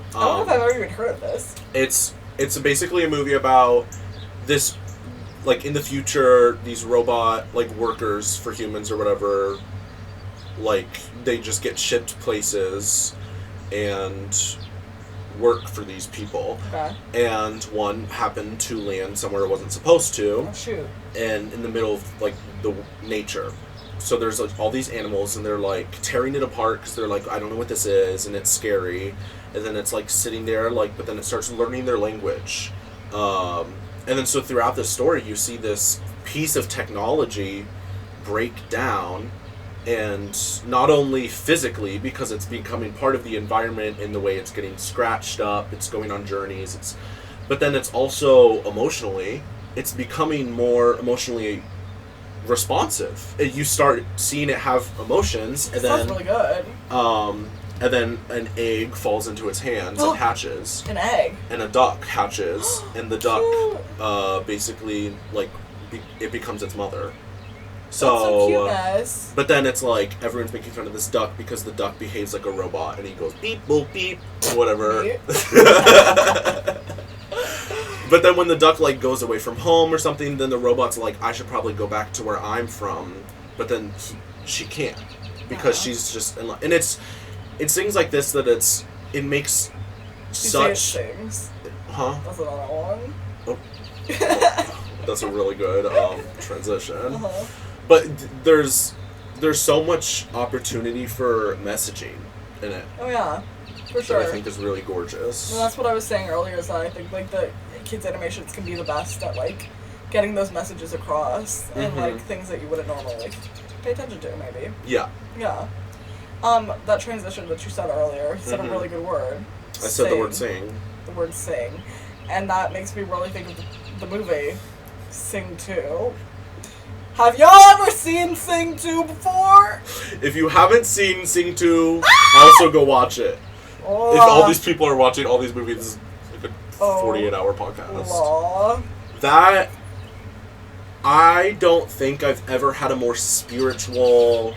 I don't know if I've ever even heard of this. It's basically a movie about this, like, in the future, these robot, like, workers for humans or whatever, like, they just get shipped places and work for these people. Okay. And one happened to land somewhere it wasn't supposed to. Oh, shoot. And in the middle of, like, the nature. So there's, like, all these animals, and they're, like, tearing it apart because they're like, I don't know what this is, and it's scary. And then it's, like, sitting there, like, but then it starts learning their language. And then so throughout the story, you see this piece of technology break down. And not only physically, because it's becoming part of the environment in the way it's getting scratched up, it's going on journeys, but then it's also emotionally, it's becoming more emotionally responsive. You start seeing it have emotions, and then... Sounds really good. And then an egg falls into its hands and hatches. An egg? And a duck hatches, and the duck basically, like, it becomes its mother. So cuteness. But then it's like everyone's making fun of this duck because the duck behaves like a robot and he goes beep boop beep whatever. But then when the duck like goes away from home or something, then the robot's like, I should probably go back to where I'm from. But then she can't because she's just in and it's things like this that it makes such things. Huh? That's another one. Oh. That's a really good transition. Uh-huh. But there's so much opportunity for messaging in it. Oh yeah, for sure. That I think is really gorgeous. Well, that's what I was saying earlier. Is that I think like the kids animations can be the best at like getting those messages across and like things that you wouldn't normally like pay attention to maybe. Yeah. Yeah. That transition that you said earlier, you said a really good word. I said the word sing. The word sing, and that makes me really think of the movie Sing 2. Have y'all ever seen Sing 2 before? If you haven't seen Sing 2, also go watch it. If all these people are watching all these movies, it's like a 48-hour podcast. That, I don't think I've ever had a more spiritual,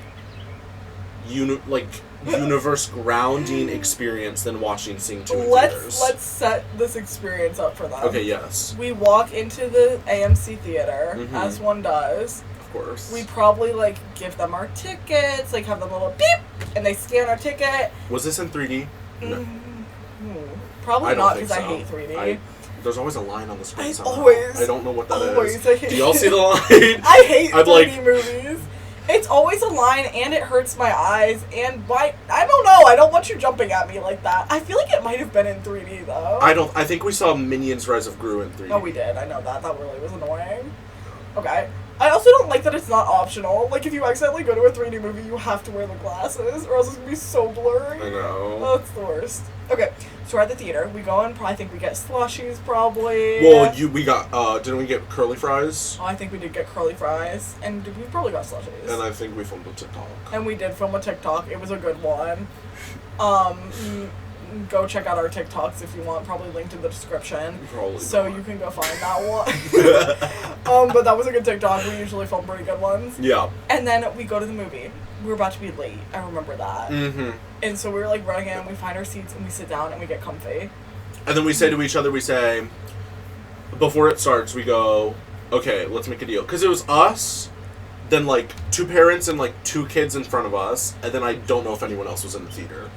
universe grounding experience than watching Sing 2 in theaters. Let's set this experience up for them. Okay, yes. We walk into the AMC theater, as one does. Of course. We probably, like, give them our tickets, like, have them a little beep, and they scan our ticket. Was this in 3D? No. Probably not, because I hate 3D. There's always a line on the screen somehow. Always. I don't know what that always, is. I hate Do y'all see the line? I hate 3D movies. It's always a line, and it hurts my eyes, and I don't know, I don't want you jumping at me like that. I feel like it might have been in 3D, though. I think we saw Minions Rise of Gru in 3D. Oh, we did, I know that. That really was annoying. Okay. I also don't like that it's not optional. Like, if you accidentally go to a 3D movie, you have to wear the glasses, or else it's gonna be so blurry. I know. Oh, it's the worst. Okay, so we're at the theater. We go in, I think we get slushies, probably. Well, we got, didn't we get curly fries? Oh, I think we did get curly fries, and we probably got slushies. And I think we filmed a TikTok. And we did film a TikTok. It was a good one. Go check out our TikToks if you want. Probably linked in the description. Probably so not. You can go find that one. But that was a good TikTok. We usually film pretty good ones. Yeah. And then we go to the movie. We were about to be late. I remember that. Mm-hmm. And so we were like running in. We find our seats and we sit down and we get comfy. And then we say to each other, before it starts, we go, okay, let's make a deal. Because it was us, then like 2 parents and like 2 kids in front of us, and then I don't know if anyone else was in the theater.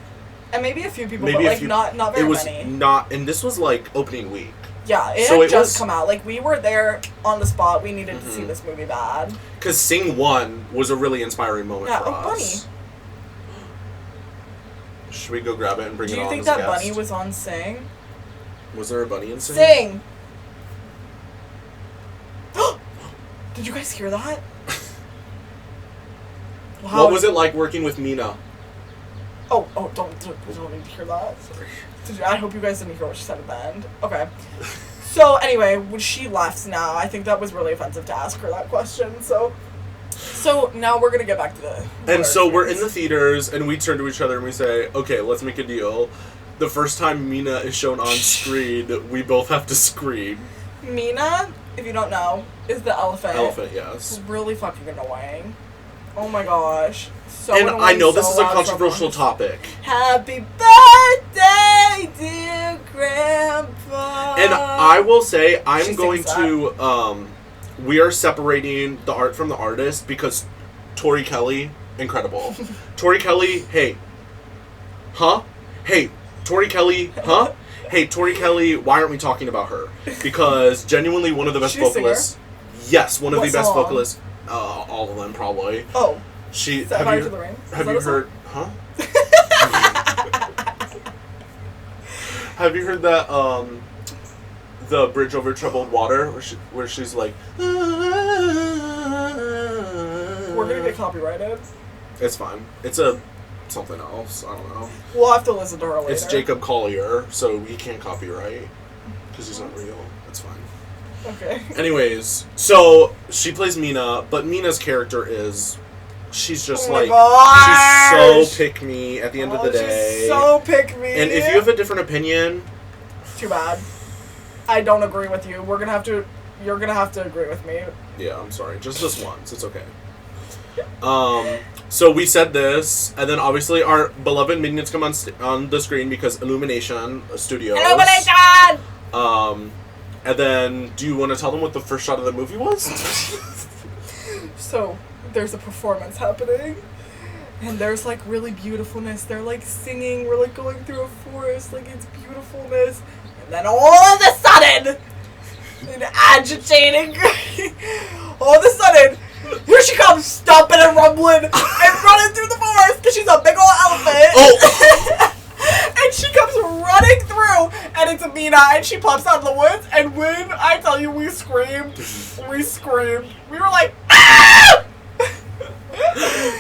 And maybe a few people, but like not very many. It was not, and this was like opening week. Yeah, it had just come out. Like, we were there on the spot. We needed to see this movie bad. Because Sing 1 was a really inspiring moment for us. Bunny. Should we go grab it and bring it on? Do you think that Bunny was on Sing? Was there a bunny in Sing? Sing! Did you guys hear that? Wow. What was it like working with Mina? Oh, don't need to hear that. Sorry. I hope you guys didn't hear what she said at the end. Okay. So, anyway, when she left now, I think that was really offensive to ask her that question, so now we're gonna get back to the... And so we're in the theaters, and we turn to each other and we say, okay, let's make a deal. The first time Mina is shown on screen, we both have to scream. Mina, if you don't know, is the elephant. Elephant, yes. It's really fucking annoying. Oh my gosh. So and annoying, I know this is a controversial topic. Happy birthday, dear Grandpa. And I will say, I'm going to, we are separating the art from the artist because Tori Kelly, incredible. Tori Kelly, hey. Huh? Hey, Tori Kelly, huh? Hey, Tori Kelly, why aren't we talking about her? Because genuinely one of the best vocalists. Yes, one of the best vocalists. All of them, probably. Oh. She. Have you heard? Huh? Have you heard that? The Bridge Over Troubled Water, where she's like. We're gonna get copyrighted. It's fine. It's something else. I don't know. We'll have to listen to her later. It's Jacob Collier, so he can't copyright because he's not real. That's fine. Okay. Anyways, so she plays Mina, but Mina's character is, she's just she's so pick me at the end of the day. She's so pick me. And if you have a different opinion, too bad. I don't agree with you. You're gonna have to agree with me. Yeah, I'm sorry. Just this once. It's okay. So we said this, and then obviously our beloved minions come on the screen because Illumination Studios. Illumination! And then, do you want to tell them what the first shot of the movie was? So, there's a performance happening, and there's, like, really beautifulness. They're, like, singing, we're, like, going through a forest, like, it's beautifulness. And then all of a sudden, an agitating, all of a sudden, here she comes, stomping and rumbling, and running through the forest, because she's a big old elephant. Oh! And she comes running through, and it's Amina, and she pops out of the woods, and when I tell you we screamed. We were like, ah!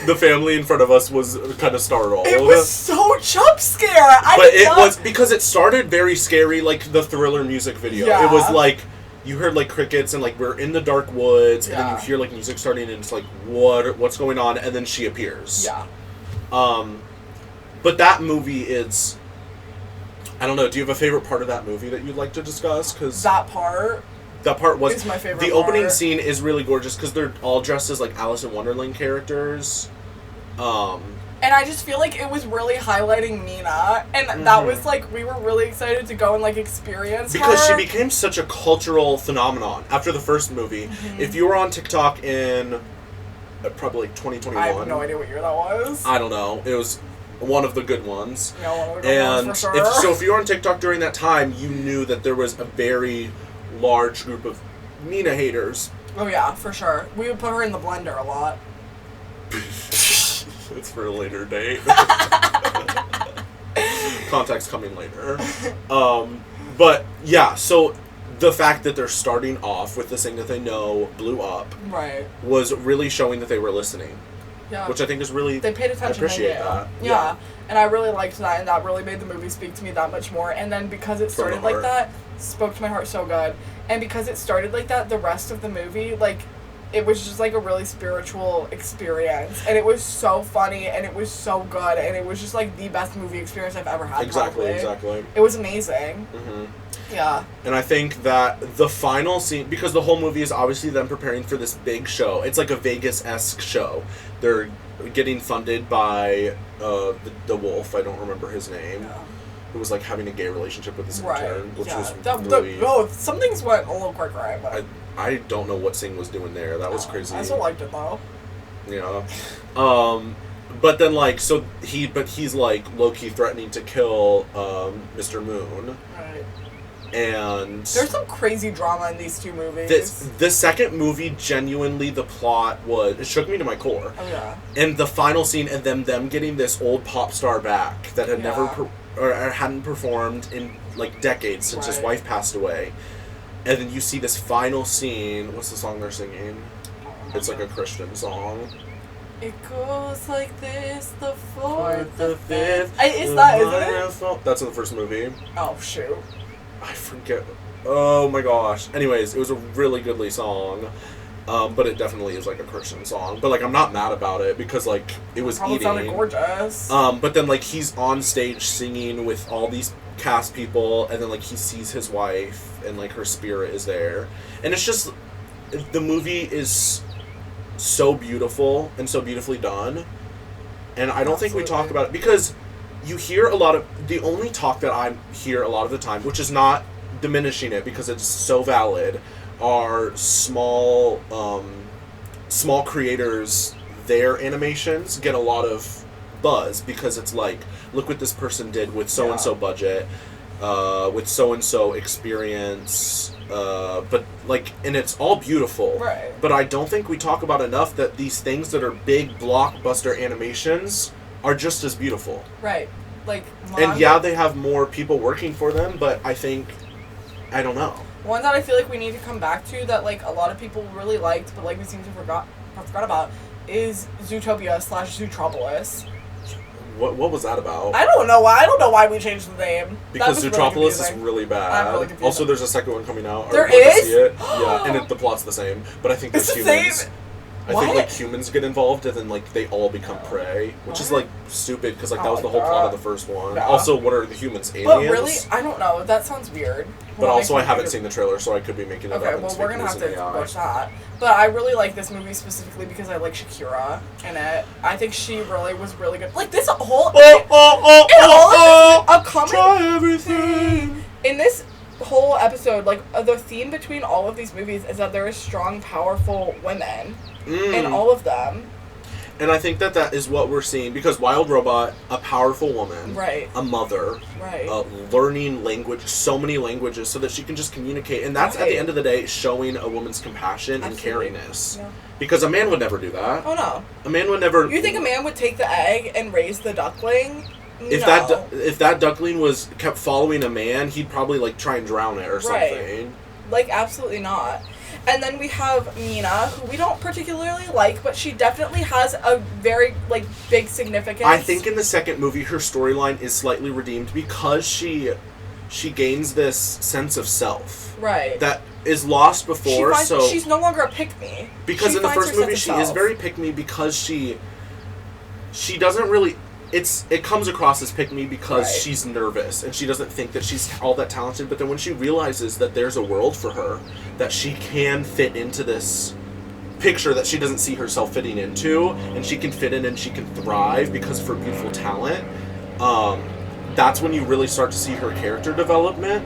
The family in front of us was kind of startled. It was so jump scare. But it was, because it started very scary, like the Thriller music video. Yeah. It was like, you heard like crickets, and like we're in the dark woods, Yeah. and then you hear like music starting, and it's like, what's going on? And then she appears. Yeah. But that movie is, I don't know, do you have a favorite part of that movie that you'd like to discuss? Because that part was is my favorite the part. opening scene is really gorgeous because they're all dressed as like Alice in Wonderland characters. And I just feel like it was really highlighting Mina, and that was like, we were really excited to go and like experience because her. she became such a cultural phenomenon after the first movie. If you were on TikTok in probably like 2021, I have no idea what year that was. I don't know. It was one of the good ones. Yeah, one of the good ones for sure. If you were on TikTok during that time, you knew that there was a very large group of Mina haters. Oh yeah, for sure. We would put her in the blender a lot. It's for a later date. Context coming later. But yeah, so the fact that they're starting off with this thing that they know blew up, right, was really showing that they were listening. Yeah. Which I think is really, they paid attention. I appreciate that. Yeah. And I really liked that, and that really made the movie speak to me that much more. And then because it started like that, spoke to my heart so good. And because it started like that, the rest of the movie, like, it was just like a really spiritual experience. And it was so funny, and it was so good, and it was just like the best movie experience I've ever had. Exactly. It was amazing. Yeah. And I think that the final scene, because the whole movie is obviously them preparing for this big show. It's like a Vegas-esque show. They're getting funded by the wolf, I don't remember his name, who was like having a gay relationship with his intern, which was really... some things went a little quick, right? But I don't know what Singh was doing there. That was crazy. I still liked it though. Yeah. But then like, so he's like low-key threatening to kill Mr. Moon. Right. And there's some crazy drama in these two movies. The second movie, genuinely, the plot it shook me to my core. Oh yeah. And the final scene and them getting this old pop star back that had never or hadn't performed in like decades since his wife passed away. And then you see this final scene. What's the song they're singing? It's like a Christian song. It goes like this, the fourth, the fifth. It's that, isn't it? That's in the first movie. Oh shoot. I forget. Oh my gosh. Anyways, it was a really goodly song. But it definitely is like a Christian song. But like, I'm not mad about it because like it was probably sounded gorgeous. But then like he's on stage singing with all these cast people, and then like he sees his wife and like her spirit is there, and it's just, the movie is so beautiful and so beautifully done. And I don't think we talk about it because you hear a lot of, the only talk that I hear a lot of the time, which is not diminishing it because it's so valid, are small creators. Their animations get a lot of buzz because it's like, look what this person did with so and so budget, with so and so experience, but like, and it's all beautiful. Right. But I don't think we talk about enough that these things that are big blockbuster animations are just as beautiful. Right. Like, and they have more people working for them, but I think, I don't know. One that I feel like we need to come back to that like a lot of people really liked, but like we seem to forgot about, is Zootopia/Zootropolis. What was that about? I don't know why we changed the name. Because Zootropolis is really bad. I'm really confused. Also, there's a second one coming out. There is? See it. Yeah, and the plot's the same, but I think there's humans. Same? I think, like, humans get involved, and then, like, they all become prey, which is, like, stupid, because, like, that was the whole plot of the first one. Yeah. Also, what are the humans, aliens? But really, I don't know, that sounds weird. But also, I haven't seen the trailer, so I could be making it up. Okay, well, we're gonna have to watch that. But I really like this movie specifically because I like Shakira in it. I think she really was really good. Like, this whole... Try everything! In this whole episode, like, the theme between all of these movies is that there is strong, powerful women in all of them. And I think that is what we're seeing, because Wild Robot, a powerful woman, right, a mother, right, learning language, so many languages, so that she can just communicate, and that's, at the end of the day, showing a woman's compassion and caringness. Yeah. Because a man would never do that. Oh, no. A man would never... You think a man would take the egg and raise the duckling? If that duckling kept following a man, he'd probably, like, try and drown it or something. Right. Like, absolutely not. And then we have Mina, who we don't particularly like, but she definitely has a very, like, big significance. I think in the second movie, her storyline is slightly redeemed because she gains this sense of self. Right. That is lost before, she's no longer a pick-me. Because in the first movie, she is very pick-me because she doesn't really... It comes across as pick-me because she's nervous and she doesn't think that she's all that talented, but then when she realizes that there's a world for her, that she can fit into this picture that she doesn't see herself fitting into, and she can fit in and she can thrive because of her beautiful talent, that's when you really start to see her character development.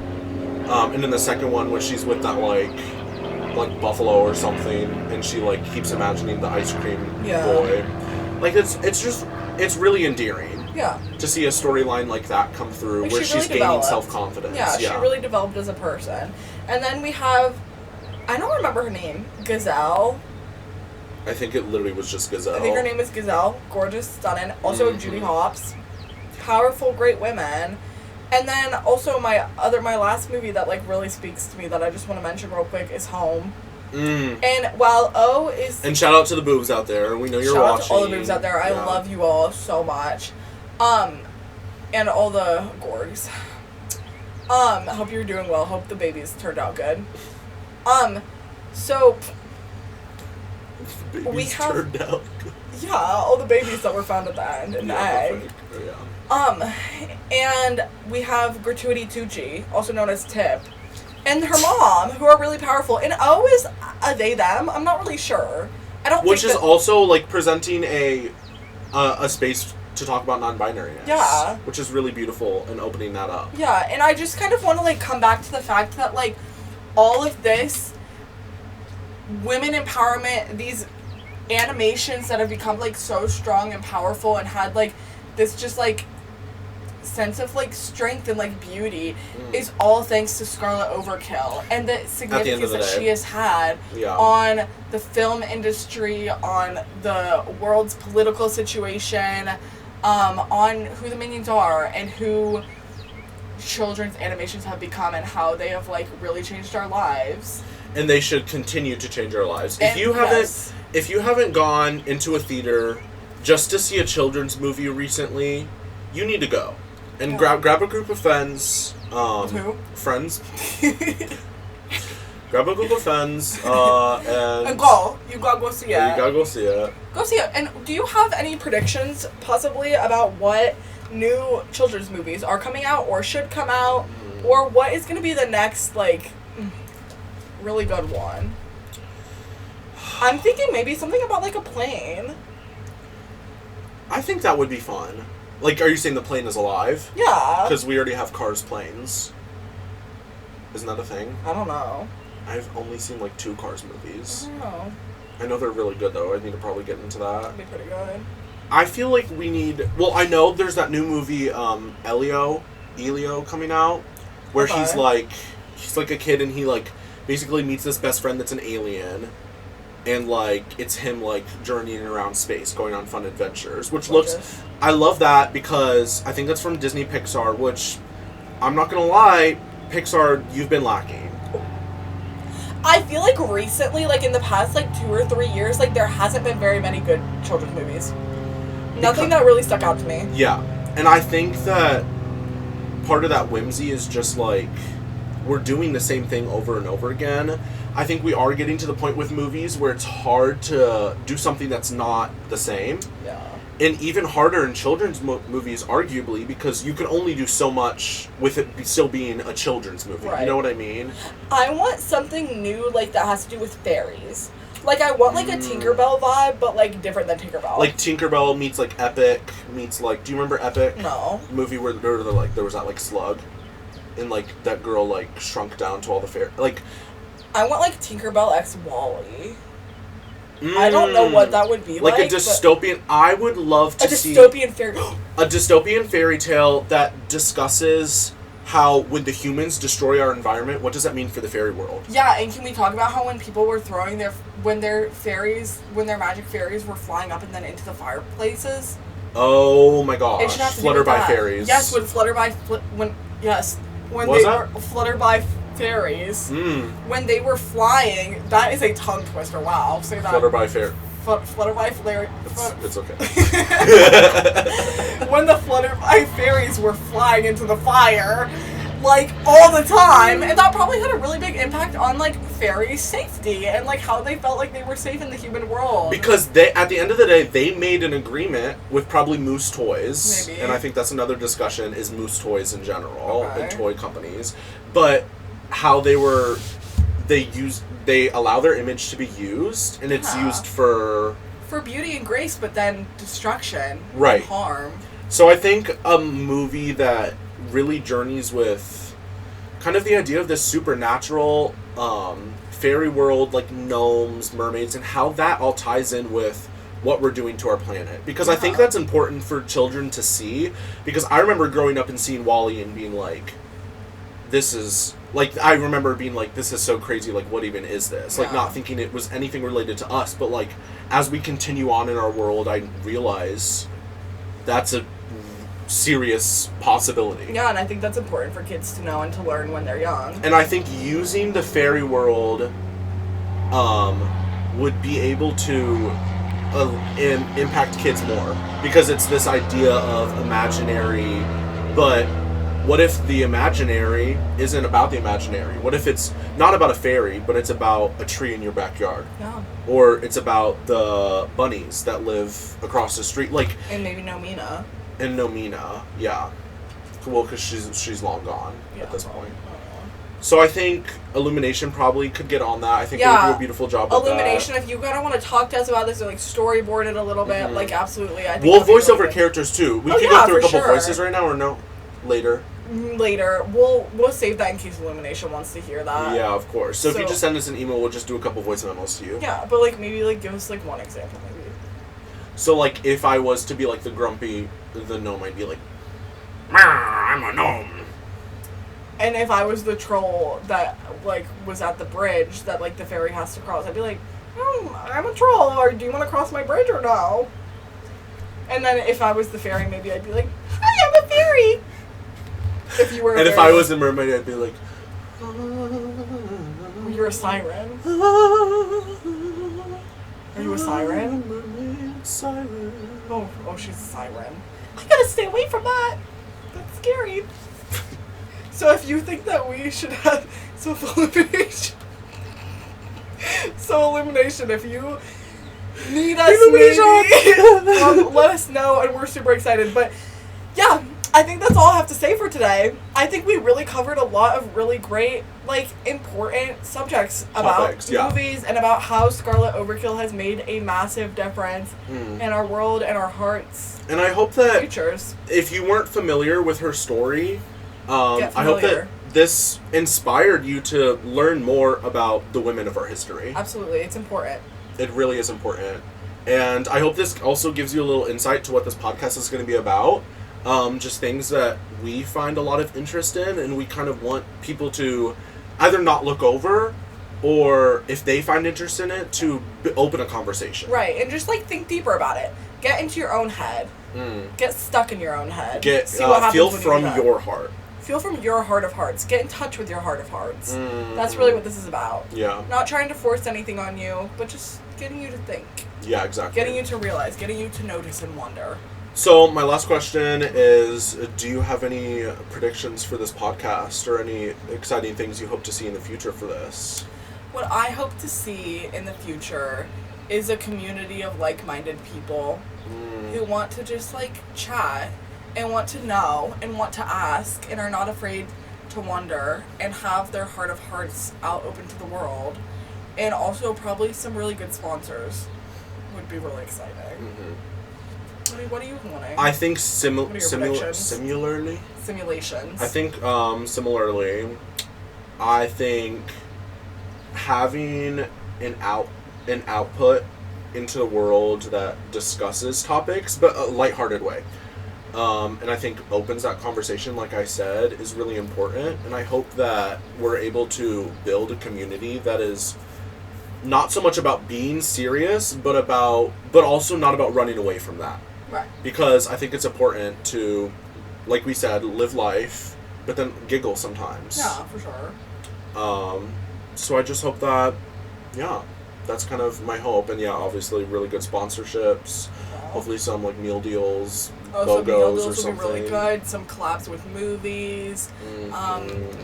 And in the second one, where she's with that, like buffalo or something, and she, like, keeps imagining the ice cream boy. Like, it's really endearing. Yeah. To see a storyline like that come through, where she's gaining self-confidence. Yeah, she really developed as a person. And then we have, I don't remember her name, Gazelle. I think it literally was just Gazelle. I think her name is Gazelle. Gorgeous, stunning. Also, Judy Hopps. Powerful, great women. And then also my last movie that, like, really speaks to me that I just want to mention real quick is Home. And while O is... And shout out to the boobs out there. We know you're watching. Shout out to all the boobs out there. I love you all so much. And all the gorgs. Hope you're doing well. Hope the babies turned out good. So... The babies turned out good. Yeah, all the babies that were found at the end in the egg. And we have Gratuity Tucci, also known as Tip, and her mom, who are really powerful. And O is a they, them. I'm not really sure. Which is also, like, presenting a space to talk about non-binariness. Yeah. Which is really beautiful, and opening that up. Yeah, and I just kind of want to, like, come back to the fact that, like, all of this women empowerment, these animations that have become, like, so strong and powerful and had, like, this just, like, sense of, like, strength and, like, beauty is all thanks to Scarlet Overkill and the significance that she has had on the film industry, on the world's political situation, on who the minions are and who children's animations have become and how they have, like, really changed our lives. And they should continue to change our lives. If you haven't gone into a theater just to see a children's movie recently, you need to go. And grab a group of friends. Who? Friends. Grab a group of friends, and go. You gotta go see it. Yeah, you gotta go see it. Go see it. And do you have any predictions, possibly, about what new children's movies are coming out or should come out? Or what is gonna be the next, like, really good one? I'm thinking maybe something about, like, a plane. I think that would be fun. Like, are you saying the plane is alive? Yeah. Because we already have Cars planes. Isn't that a thing? I don't know. I've only seen, like, 2 Cars movies. I don't know. I know they're really good, though. I need to probably get into that. That'd be pretty good. I feel like we need... Well, I know there's that new movie, Elio, coming out, where he's like a kid and he, like, basically meets this best friend that's an alien. And, like, it's him, like, journeying around space, going on fun adventures, which looks... I love that because I think that's from Disney Pixar, which, I'm not gonna lie, Pixar, you've been lacking. I feel like recently, like, in the past, like, 2 or 3 years, like, there hasn't been very many good children's movies. Nothing that really stuck out to me. Yeah. And I think that part of that whimsy is just, like... we're doing the same thing over and over again. I think we are getting to the point with movies where it's hard to do something that's not the same. Yeah. And even harder in children's movies, arguably, because you can only do so much with it still being a children's movie. Right. You know what I mean? I want something new, like, that has to do with fairies. Like, I want, like, a Tinkerbell vibe, but, like, different than Tinkerbell. Like, Tinkerbell meets, like, Epic, meets, like... Do you remember Epic? No. The movie where there was that, like, slug. And, like, that girl, like, shrunk down to all the fairies. Like... I want, like, Tinkerbell x Wall-E. I don't know what that would be like. Like a dystopian... I would love to see... A dystopian fairy... a dystopian fairy tale that discusses... how would the humans destroy our environment? What does that mean for the fairy world? Yeah, and can we talk about how when people were throwing when their magic fairies were flying up and then into the fireplaces? Oh my gosh! It should have to Flutter do with by that. fairies. Yes, when they were Flutter by fairies. When they were flying, that is a tongue twister. Wow, say that. Flutter by fairy. Flutter by fairy. It's okay. When the Flutter by fairies were flying into the fire, like, all the time, and that probably had a really big impact on, like, fairy safety and, like, how they felt like they were safe in the human world. Because at the end of the day, they made an agreement with probably Moose Toys. Maybe. And I think that's another discussion, is Moose Toys in general, Okay. and toy companies. But how they allow their image to be used, and it's used for beauty and grace, but then destruction right. and harm. So I think a movie that really journeys with kind of the idea of this supernatural fairy world, like gnomes, mermaids, and how that all ties in with what we're doing to our planet. Because I think that's important for children to see, because I remember growing up and seeing WALL-E and being like, this is... Like, I remember being like, this is so crazy, like, what even is this? Like, not thinking it was anything related to us, but, like, as we continue on in our world, I realize that's a serious possibility. Yeah, and I think that's important for kids to know and to learn when they're young. And I think using the fairy world would be able to impact kids more, because it's this idea of imaginary, but... What if the imaginary isn't about the imaginary? What if it's not about a fairy, but it's about a tree in your backyard? Yeah. Or it's about the bunnies that live across the street, like... And maybe Nomina. And Nomina, yeah. Well, because she's long gone at this point. So I think Illumination probably could get on that. I think they would do a beautiful job with Illumination, if you gotta want to talk to us about this or, like, storyboard it a little bit, like, absolutely. I think we'll voice over characters, too. We can go through a couple voices right now, or no? Later. We'll save that in case Illumination wants to hear that. Yeah, of course. So if you just send us an email, we'll just do a couple voice memos to you. Yeah, but, like, maybe, like, give us, like, one example, maybe. So, like, if I was to be, like, the gnome, I'd be like, I'm a gnome. And if I was the troll that, like, was at the bridge that, like, the fairy has to cross, I'd be like, I'm a troll, or do you want to cross my bridge or no? And then if I was the fairy, maybe I'd be like, hi, I'm a fairy! If you were a and fairy. if I was a mermaid, I'd be like... You're a siren. Are you a siren? Mermaid siren. Oh, she's a siren. I gotta stay away from that. That's scary. So if you think that we should have... So Illumination, if you need us, maybe, let us know, and we're super excited. But, yeah... I think that's all I have to say for today. I think we really covered a lot of really great, like, important subjects about movies and about how Scarlet Overkill has made a massive difference in our world and our hearts. And I hope that futures. If you weren't familiar with her story, I hope that this inspired you to learn more about the women of our history. Absolutely, it's important. It really is important. And I hope this also gives you a little insight to what this podcast is going to be about. Just things that we find a lot of interest in, and we kind of want people to either not look over, or if they find interest in it, to open a conversation. Right, and just, like, think deeper about it. Get into your own head. Get stuck in your own head. See what happens feel from your heart. Feel from your heart of hearts. Get in touch with your heart of hearts. That's really what this is about. Yeah. Not trying to force anything on you, but just getting you to think. Yeah, exactly. Getting you to realize. Getting you to notice and wonder. So my last question is, do you have any predictions for this podcast or any exciting things you hope to see in the future for this? What I hope to see in the future is a community of like-minded people who want to just, like, chat and want to know and want to ask and are not afraid to wonder and have their heart of hearts out open to the world. And also probably some really good sponsors would be really exciting. What are you wanting? I think predictions? similarly. Simulations. I think similarly. I think having an output into the world that discusses topics, but a lighthearted way. And I think opens that conversation, like I said, is really important. And I hope that we're able to build a community that is not so much about being serious, but also not about running away from that. Right. Because I think it's important to, like we said, live life, but then giggle sometimes. Yeah, for sure. So I just hope that, that's kind of my hope. And obviously really good sponsorships. Hopefully some like meal deals, logos meal deals or will something. Be really good. Some collabs with movies.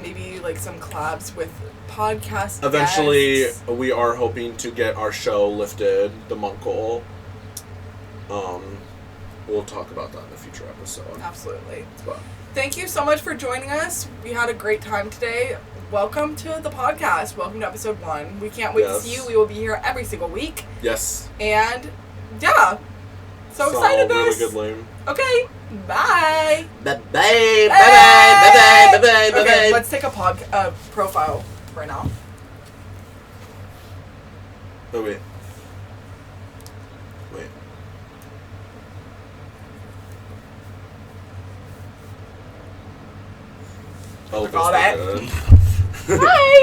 Maybe like some collabs with podcast Eventually, guests. we are hoping to get our show lifted, The Munkle. We'll talk about that in a future episode. Absolutely. But thank you so much for joining us. We had a great time today. Welcome to the podcast. Welcome to episode 1. We can't wait to see you. We will be here every single week. Yes. And so excited. Really good, Liam. Okay. Bye. Bye bye. Bye bye. Bye bye. Bye Okay, bye. let's take a profile right now. Oh wait. Oh, Got it. Bye. Bye.